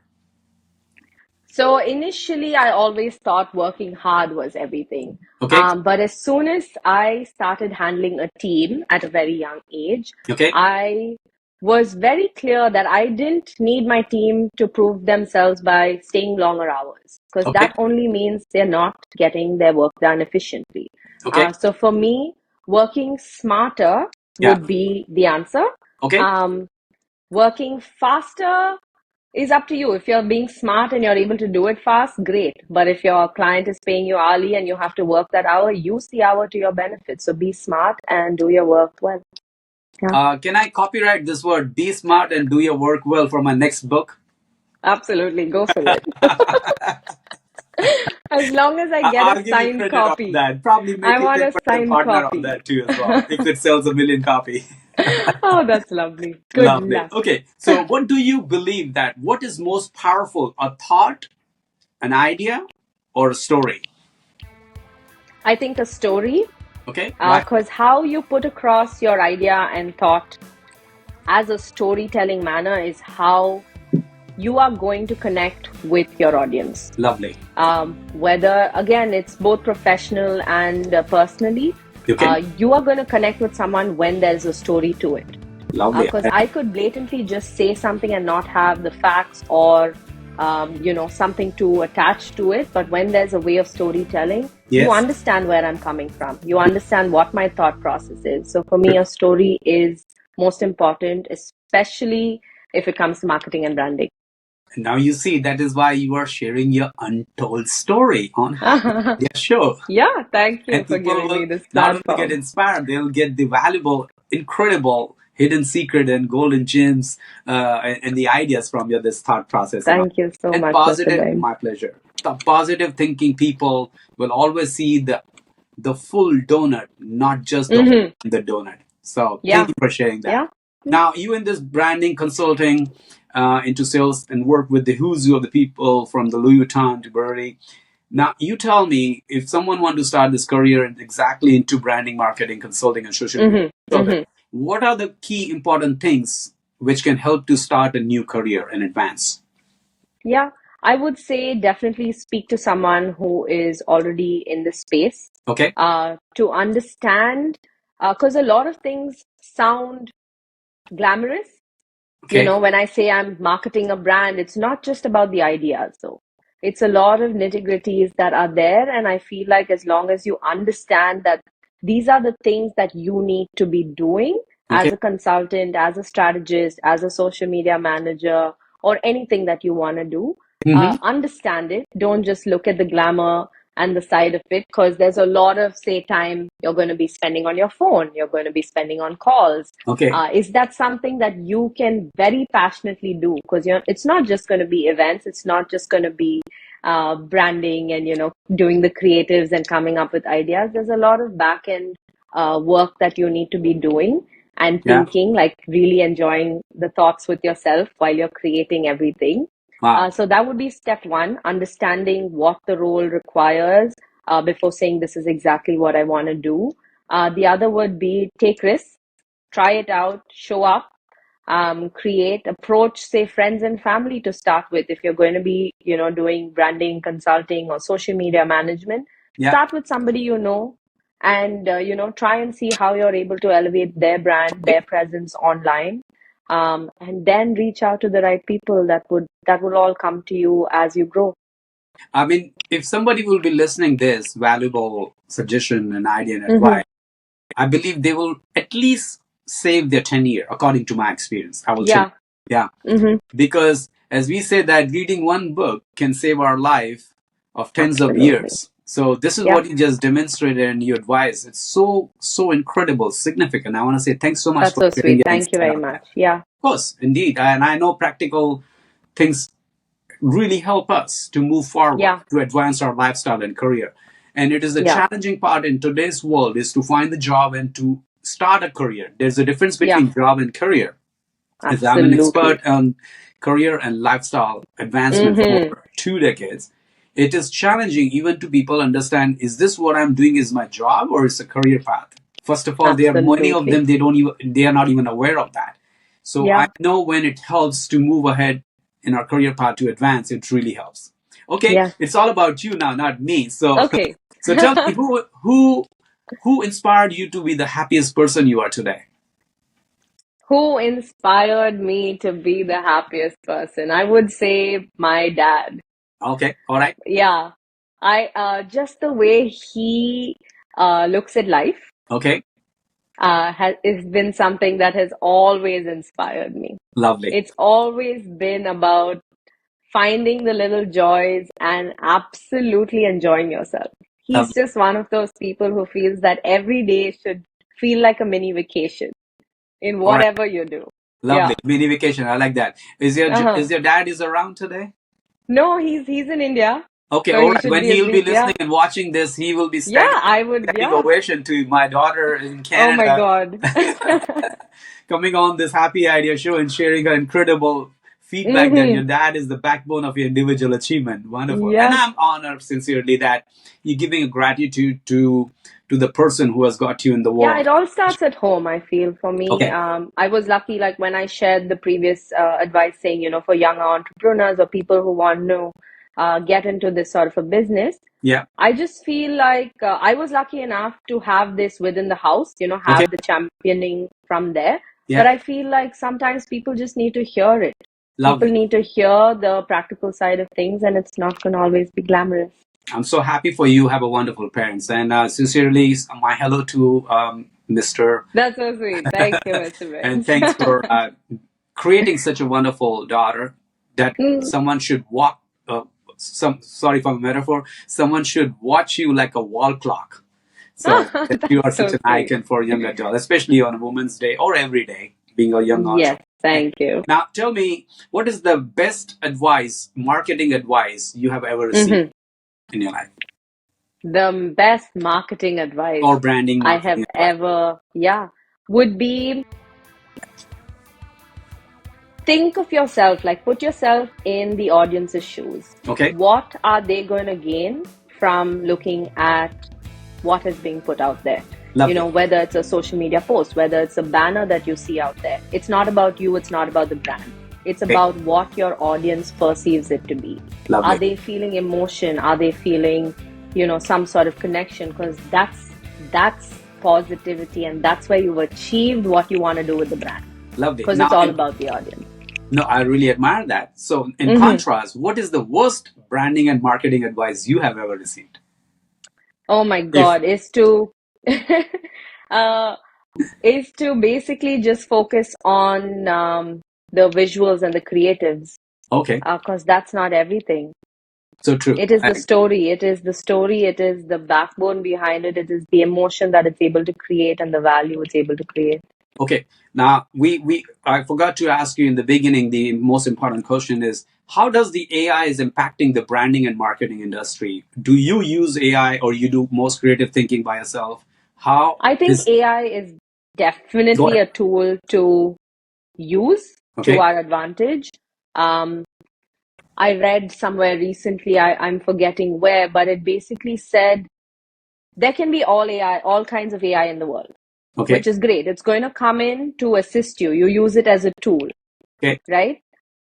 So initially, I always thought working hard was everything. Okay, But as soon as I started handling a team at a very young age, okay, I was very clear that I didn't need my team to prove themselves by staying longer hours, because okay, that only means they're not getting their work done efficiently. okay. So for me, working smarter Yeah, would be the answer. okay. Um, Working faster is up to you. If you're being smart and you're able to do it fast, great. But if your client is paying you hourly and you have to work that hour, use the hour to your benefit. So be smart and do your work well. Yeah, Can I copyright this word? Be smart and do your work well for my next book. absolutely. Go for it. As long as I get a I'll give you signed credit on copy. that. Probably I make you want a 10% signed partner on copy. that too as well, if it sells a million copy. Oh, that's lovely. Good Lovely. luck. Okay, so what do you believe that what is most powerful, a thought, an idea, or a story? I think a story, Okay, why? because how you put across your idea and thought as a storytelling manner is how you are going to connect with your audience. Lovely. Whether, again, it's both professional and personally, Okay, you are going to connect with someone when there's a story to it. lovely. Because I could blatantly just say something and not have the facts or something to attach to it. But when there's a way of storytelling, you Yes. understand where I'm coming from. You understand what my thought process is. So for me, a story is most important, especially if it comes to marketing and branding. Now you see that is why you are sharing your untold story on Happy Media Show. Yeah, thank you And for people giving will me this not only get platform. inspired, they'll get the valuable, incredible hidden secret and golden gems and the ideas from your this thought process and all. Thank you so And much, Mr. positive, Bain. my pleasure. The positive thinking people will always see the full donut, not just the hole Mm-hmm. in the donut. So thank Yeah. you for sharing that. Yeah. Mm. Now you in this branding consulting into sales and work with the who's who of the people from the Louis Vuitton to Burberry. Now you tell me if someone want to start this career exactly into branding, marketing, consulting, and social media Mm-hmm. consulting, Mm-hmm. what are the key important things which can help to start a new career in advance? Yeah. I would say definitely speak to someone who is already in the space Okay. to understand, because a lot of things sound glamorous. Okay. When I say I'm marketing a brand, it's not just about the ideas. So it's a lot of nitty-gritties that are there. And I feel like as long as you understand that these are the things that you need to be doing Okay. as a consultant, as a strategist, as a social media manager, or anything that you want to do, Mm-hmm. understand it. Don't just look at the glamour and the side of it, because there's a lot of, say, time you're going to be spending on your phone, you're going to be spending on calls. Okay. Is that something that you can very passionately do? Because it's not just going to be events, it's not just going to be branding and doing the creatives and coming up with ideas. There's a lot of back end work that you need to be doing and Yeah. thinking, like really enjoying the thoughts with yourself while you're creating everything. Wow. So that would be step one, understanding what the role requires before saying this is exactly what I want to do. The other would be take risks, try it out, show up, create, approach, say, friends and family to start with. If you're going to be, doing branding, consulting, or social media management, Yeah. start with somebody and, try and see how you're able to elevate their brand, Okay. their presence online. And then reach out to the right people that will all come to you as you grow. I mean, if somebody will be listening this valuable suggestion and idea and Mm-hmm. advice, I believe they will at least save their 10 year, according to my experience. I will tell you. Yeah. Yeah. Mm-hmm. Because as we say that reading one book can save our life of tens of Absolutely. years. So this is Yeah. what you just demonstrated and you advise. It's so incredible, significant. I want to say thanks so much That's for so sharing sweet. your Thank you insight very on that. much. Yeah. Of course, indeed. And I know practical things really help us to move forward, Yeah. to advance our lifestyle and career. And it is the Yeah. challenging part in today's world is to find the job and to start a career. There's a difference Yeah. between job and career. As I'm an Absolutely. expert on career and lifestyle advancement for Mm-hmm. over 2 decades, it is challenging even to people understand, is this what I'm doing is my job or is a career path? First of all, there are many of Absolutely. them, they are not even aware of that. So I Yeah. know when it helps to move ahead in our career path to advance, it really helps. Okay, Yes. it's all about you now, not me. So Okay. so tell me who inspired you to be the happiest person you are today? Who inspired me to be the happiest person? I would say my dad. Okay, all right. Yeah. I just the way he looks at life Okay, has been something that has always inspired me. lovely. It's always been about finding the little joys and absolutely enjoying yourself. He's Lovely. just one of those people who feels that every day should feel like a mini vacation in All right. whatever you do. Lovely. Yeah. Mini vacation. I like that. Uh-huh. Is your dad is around today? No, he's in India, Okay, so all he right. should When be at he'll be least, yeah. listening and watching this, he will be Yeah, I would, standing yeah. ovation to my daughter in Oh my Canada God. coming on this happy idea show and sharing her incredible feedback that Mm-hmm. your dad is the backbone of your individual achievement. Wonderful. And Yes. I'm honored sincerely that you're giving a gratitude to the person who has got you in the Yeah, world. it all starts at home, I feel. For me, Okay. I was lucky, like when I shared the previous advice saying, for younger entrepreneurs or people who want to get into this sort of a business, Yeah. I just feel like I was lucky enough to have this within the house, Okay. have the championing from there. But Yeah. I feel like sometimes people just need to hear it. People Lovely. need to hear the practical side of things, and it's not going to always be glamorous. I'm so happy for you. Have a wonderful parents, and sincerely, my hello to Mr. That's so sweet. Thank you, Mr. And Vince. thanks for creating such a wonderful daughter that Mm. someone should walk. Some sorry for the metaphor. Someone should watch you like a wall clock. So that you are That's such so an sweet. icon for young adults, especially on a Women's Day or every day. being a young Yes, entrepreneur. thank you. Now, tell me, what is the best advice, marketing advice you have ever received Hmm. in your life, The best marketing advice or branding, I have marketing advice? ever, yeah, would be think of yourself, like put yourself in the audience's shoes. Okay, What are they going to gain from looking at what is being put out there? lovely. Whether it's a social media post, whether it's a banner that you see out there. It's not about you, it's not about the brand. It's Okay, about what your audience perceives it to be. Are lovely. they feeling emotion? Are they feeling, some sort of connection? Because that's positivity, and that's where you've achieved what you want to do with the brand. Lovely. Because it's Now, all about the audience. no, I really admire that. So, in Hmm. contrast, what is the worst branding and marketing advice you have ever received? Oh my If God, is to uh, is to basically just focus on the visuals and the creatives, okay, because that's not everything. so true. It is the story. It is the story. It is the backbone behind it. It is the emotion that it's able to create and the value it's able to create. Okay. Now we I forgot to ask you in the beginning. The most important question is, how does the AI is impacting the branding and marketing industry? Do you use AI, or you do most creative thinking by yourself? How I think is AI is Go definitely ahead. a tool to use to Okay. our advantage. Um, I read somewhere recently, I'm forgetting where, but it basically said there can be all AI, all kinds of AI in the world, Okay. which is great. It's going to come in to assist you. You use it as a tool, Okay. right?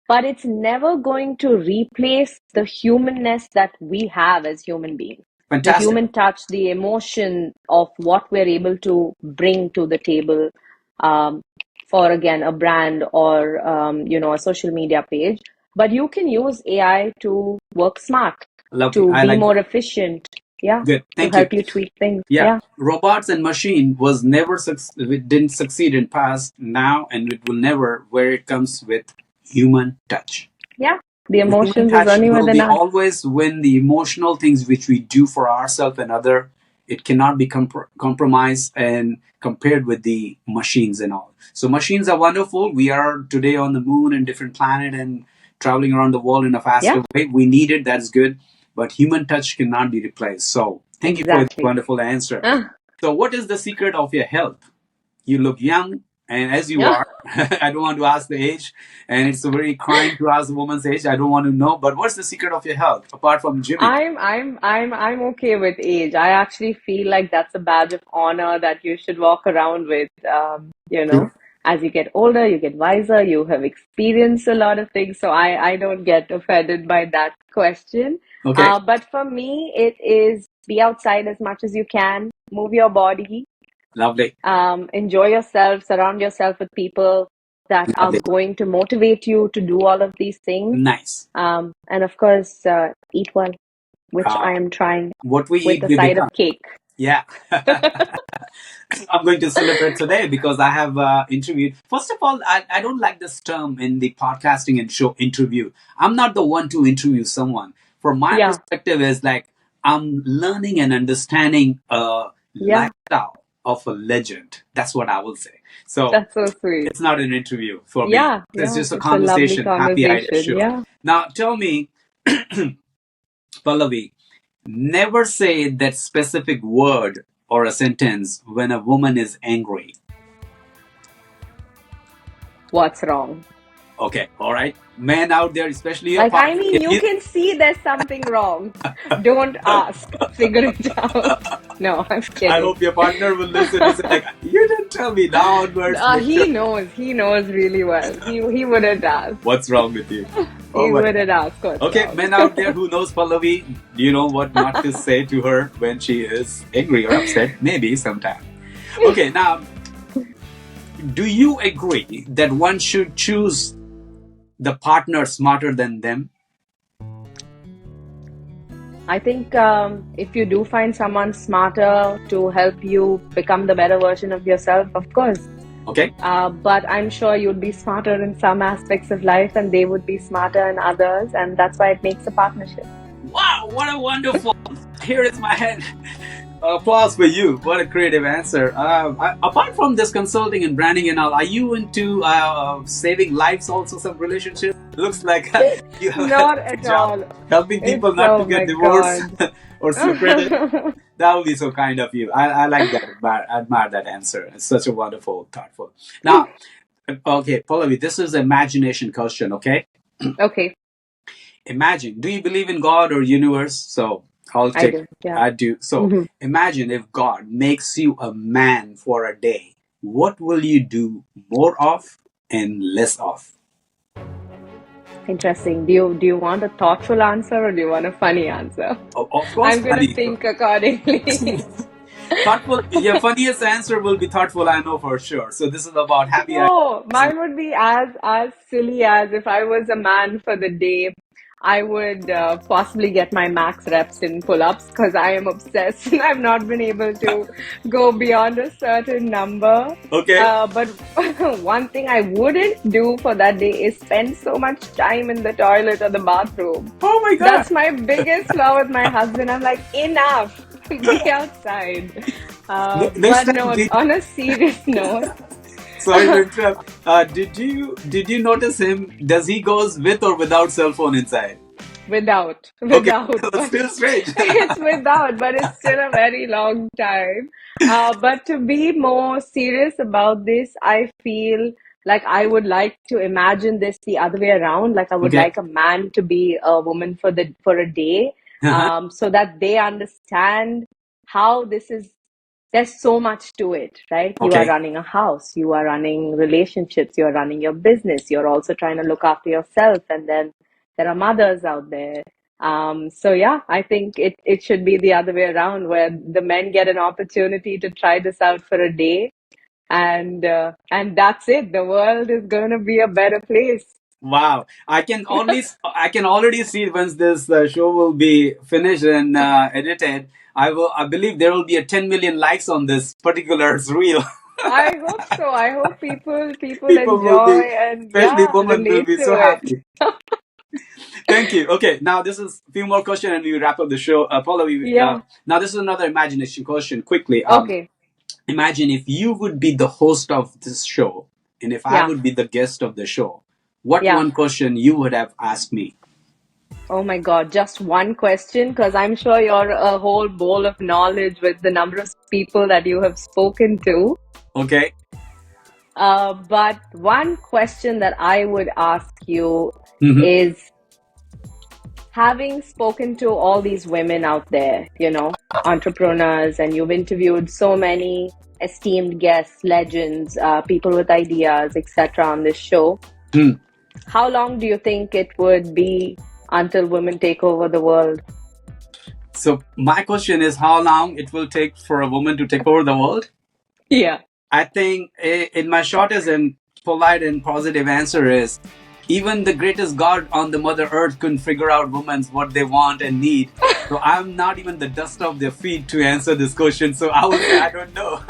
But it's never going to replace the humanness that we have as human beings. The Fantastic. human touch, the emotion of what we're able to bring to the table, um, for again a brand or a social media page. But you can use AI to work smart, Lovely. to I be like more that. efficient, yeah, Good. to Thank you. help you tweak things. Yeah, Yeah, robots and machine was never it didn't succeed in past, now, and it will never where it comes with human touch. yeah. The Human emotions is touch only will within be us. always when the emotional things which we do for ourselves and other, it cannot be compromised and compared with the machines and all. So machines are wonderful. We are today on the moon and different planet and traveling around the world in a Yeah, faster way. We need it. That's good. But human touch cannot be replaced. So thank you for the exactly. wonderful answer. Ah, So what is the secret of your health? You look young, and as you yeah. are, I don't want to ask the age, and it's a very crying to ask a woman's age. I don't want to know, but what's the secret of your health apart from gymming? I'm okay with age. I actually feel like that's a badge of honor that you should walk around with. As you get older, you get wiser, you have experienced a lot of things. So I don't get offended by that question. Okay, But for me, it is be outside as much as you can, move your body, lovely, enjoy yourself, surround yourself with people that are lovely, going to motivate you to do all of these things. nice. And of course, eat well, which Uh, I am trying what we with eat, a we side of become. cake. Yeah. I'm going to celebrate today because I have interviewed. First of all, I don't like this term in the podcasting and show interview. I'm not the one to interview someone. From my Yeah, perspective, is like I'm learning and understanding a yeah, lifestyle of a legend. That's what I will say. So that's so sweet. it's not an interview for me. Yeah, It's yeah, just a it's a lovely conversation. Happy idea, conversation. sure. Yeah. Now tell me, Pallavi, never say that specific word or a sentence when a woman is angry. What's wrong? Okay, all right. Men out there, especially your Like, I partner, mean, if you you can see there's something wrong. Don't ask. Figure it out. No, I'm I kidding. hope your partner will listen and say, like, you didn't tell me now onwards, make sure He knows. He knows really well. He wouldn't ask. what's wrong with you. Oh He my wouldn't ask what's okay, wrong. men out there who knows Pallavi, you know what not to say to her when she is angry or upset, maybe sometime. Okay, now do you agree that one should choose the partner smarter than them? I think if you do find someone smarter to help you become the better version of yourself, of course. Okay. But I'm sure you'd be smarter in some aspects of life and they would be smarter in others. And that's why it makes a partnership. Wow, what a wonderful. Here is my head. Applause for you. What a creative answer. Apart from this consulting and branding and all, are you into saving lives also, some relationships? Looks like you have a Not great at job all. helping people It's, not to oh get my divorced God. or separated. That would be so kind of you. I like that. Admire that answer. It's such a wonderful, thoughtful. Now, okay, Pallavi, this is an imagination question, okay? Okay, Imagine, do you believe in God or universe? So I'll I take, do. Yeah. I do. So Hmm. imagine if God makes you a man for a day, what will you do more of and less of? Interesting. Do you want a thoughtful answer or do you want a funny answer? Of course, I'm gonna funny. think accordingly. Thoughtful. Your funniest answer will be thoughtful, I know for sure. So this is about happy No, ideas. mine would be as silly as if I was a man for the day. I would possibly get my max reps in pull-ups because I am obsessed and I've not been able to go beyond a certain number. Okay. But one thing I wouldn't do for that day is spend so much time in the toilet or the bathroom. Oh my God. That's my biggest flaw with my husband. I'm like, enough, be outside. Next But time, no, on a serious note, sorry to interrupt. Did you notice him? Does he goes with or without cell phone inside? Okay, without, but still strange. it's without, but it's still a very long time. But to be more serious about this, I feel like I would like to imagine this the other way around. Like I would Okay. like a man to be a woman for a day, Uh-huh. so that they understand how this is. There's so much to it, right? You are Okay. running a house, you are running relationships, you're running your business, you're also trying to look after yourself, and then there are mothers out there. So yeah, I think it should be the other way around, where the men get an opportunity to try this out for a day, and that's it. The world is going to be a better place. Wow. I can already see once this show will be finished and edited. I believe there will be a 10 million likes on this particular reel. I hope so. I hope people People will enjoy be, and especially yeah, women, will relate be so to it. happy. Thank you. Okay, now this is a few more questions and we wrap up the show. Paula, Yeah. now this is another imagination question. Quickly, Okay. imagine if you would be the host of this show and if I Yeah. would be the guest of the show. What Yeah. one question you would have asked me? Oh my God, just one question, because I'm sure you're a whole bowl of knowledge with the number of people that you have spoken to. Okay. But one question that I would ask you Hmm. is, having spoken to all these women out there, entrepreneurs, and you've interviewed so many esteemed guests, legends, people with ideas, etc. on this show, Hmm. how long do you think it would be until women take over the world? So my question is, how long it will take for a woman to take over the world? Yeah. I think in my shortest and polite and positive answer is even the greatest God on the Mother Earth couldn't figure out women's what they want and need. So I'm not even the dust of their feet to answer this question. So I will say I don't know.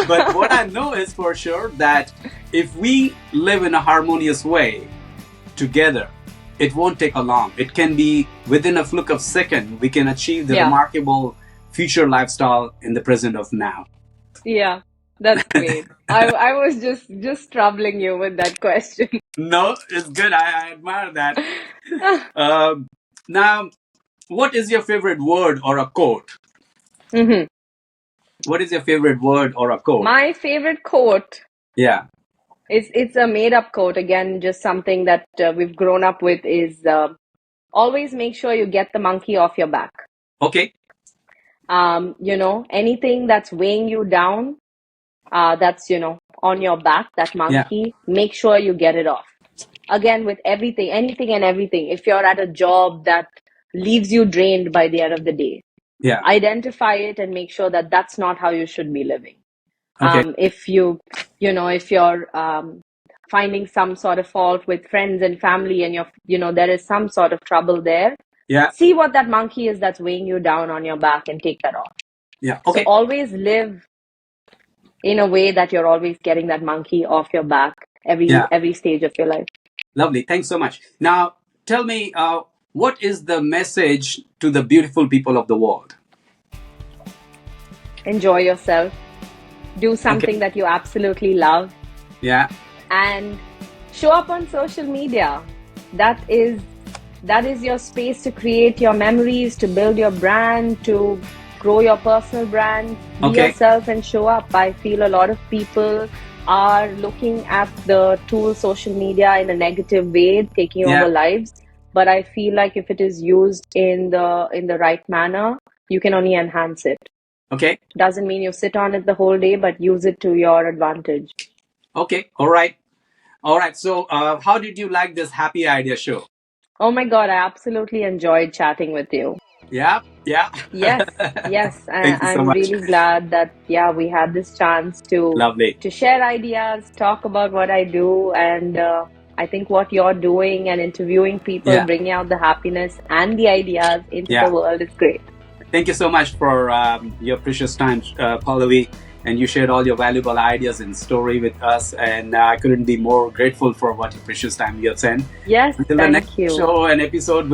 But what I know is for sure that if we live in a harmonious way together, it won't take a long. It can be within a flick of second, we can achieve the Yeah. remarkable future lifestyle in the present of now. Yeah, that's great. I was just troubling you with that question. No, it's good. I admire that. Um, Now, what is your favorite word or a quote? Hmm. What is your favorite word or a quote? My favorite quote Yeah. is, it's a made up quote, again, just something that we've grown up with, is always make sure you get the monkey off your back. Okay. Anything that's weighing you down, that's on your back, that Yeah. monkey, make sure you get it off. Again, with everything, anything and everything. If you're at a job that leaves you drained by the end of the day, Yeah. identify it and make sure that that's not how you should be living. Okay. If you're finding some sort of fault with friends and family, and there is some sort of trouble there, Yeah. see what that monkey is that's weighing you down on your back and take that off. Yeah. So Okay. always live in a way that you're always getting that monkey off your back every Yeah. every stage of your life. Lovely. Thanks so much. Now, tell me, what is the message to the beautiful people of the world? enjoy yourself, do Okay. something that you absolutely love, Yeah. and show up on social media. That is that is your space to create your memories, to build your brand, to grow your personal brand. Be Okay. yourself and show up. I feel a lot of people are looking at the tool social media in a negative way, taking over Yeah. lives. But I feel like if it is used in the right manner, you can only enhance it. Okay. Doesn't mean you sit on it the whole day, but use it to your advantage. Okay. All right. All right. So, how did you like this Happy Idea show? Oh my God, I absolutely enjoyed chatting with you. Yeah. Yeah. Yes, yes, Thank you so I'm much. really glad that yeah, we had this chance Lovely. to share ideas, talk about what I do, and I think what you're doing and interviewing people, Yeah. bringing out the happiness and the ideas into the Yeah. world is great. Thank you so much for your precious time, Pallavi. And you shared all your valuable ideas and story with us. And I couldn't be more grateful for what your precious time you have sent. Yes, Until the next thank you. show and episode,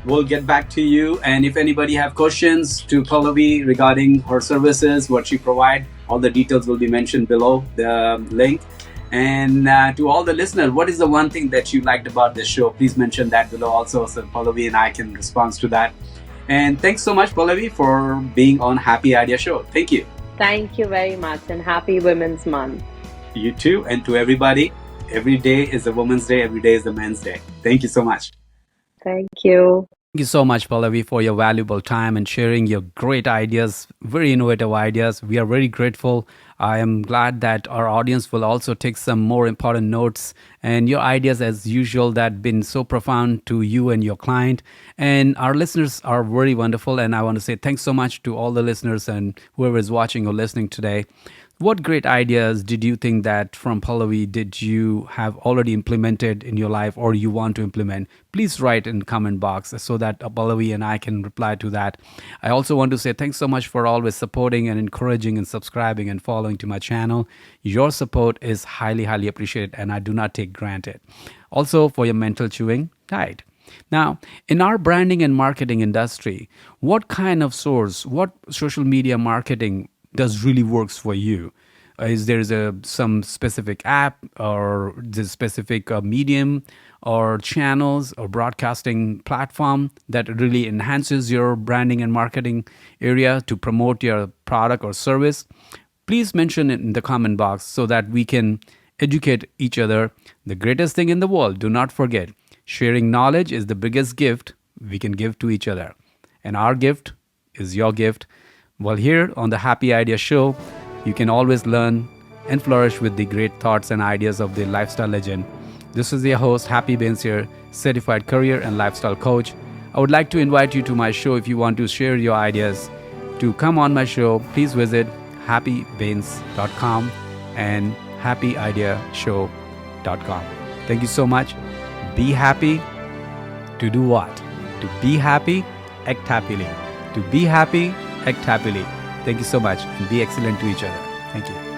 we'll get back to you. And if anybody have questions to Pallavi regarding her services, what she provide, all the details will be mentioned below the link. And to all the listeners, what is the one thing that you liked about this show? Please mention that below also, so Pallavi and I can respond to that. And thanks so much, Pallavi, for being on Happy Idea Show. Thank you. Thank you very much, and happy Women's Month. You too. And to everybody, every day is a woman's day, every day is a men's day. Thank you so much. Thank you. Thank you so much, Pallavi, for your valuable time and sharing your great ideas, very innovative ideas. We are very grateful. I am glad that our audience will also take some more important notes and your ideas, as usual, that been so profound to you and your client. And our listeners are very wonderful. And I want to say thanks so much to all the listeners and whoever is watching or listening today. What great ideas did you think that from Pallavi did you have already implemented in your life or you want to implement? Please write in the comment box so that Pallavi and I can reply to that. I also want to say thanks so much for always supporting and encouraging and subscribing and following to my channel. Your support is highly, highly appreciated and I do not take granted. Also for your mental chewing, tight. Now, in our branding and marketing industry, what kind of source, what social media marketing does really works for you? Is there some specific app or the specific medium or channels or broadcasting platform that really enhances your branding and marketing area to promote your product or service? Please mention it in the comment box so that we can educate each other. The greatest thing in the world, do not forget, sharing knowledge is the biggest gift we can give to each other. And our gift is your gift. Well, here on the Happy Idea Show, you can always learn and flourish with the great thoughts and ideas of the lifestyle legend. This is your host, Happy Bains here, certified career and lifestyle coach. I would like to invite you to my show if you want to share your ideas. To come on my show, please visit happybains.com and happyideashow.com. Thank you so much. Be happy. To do what? To be happy, act happily. To be happy, act happily. Thank you so much and be excellent to each other. Thank you.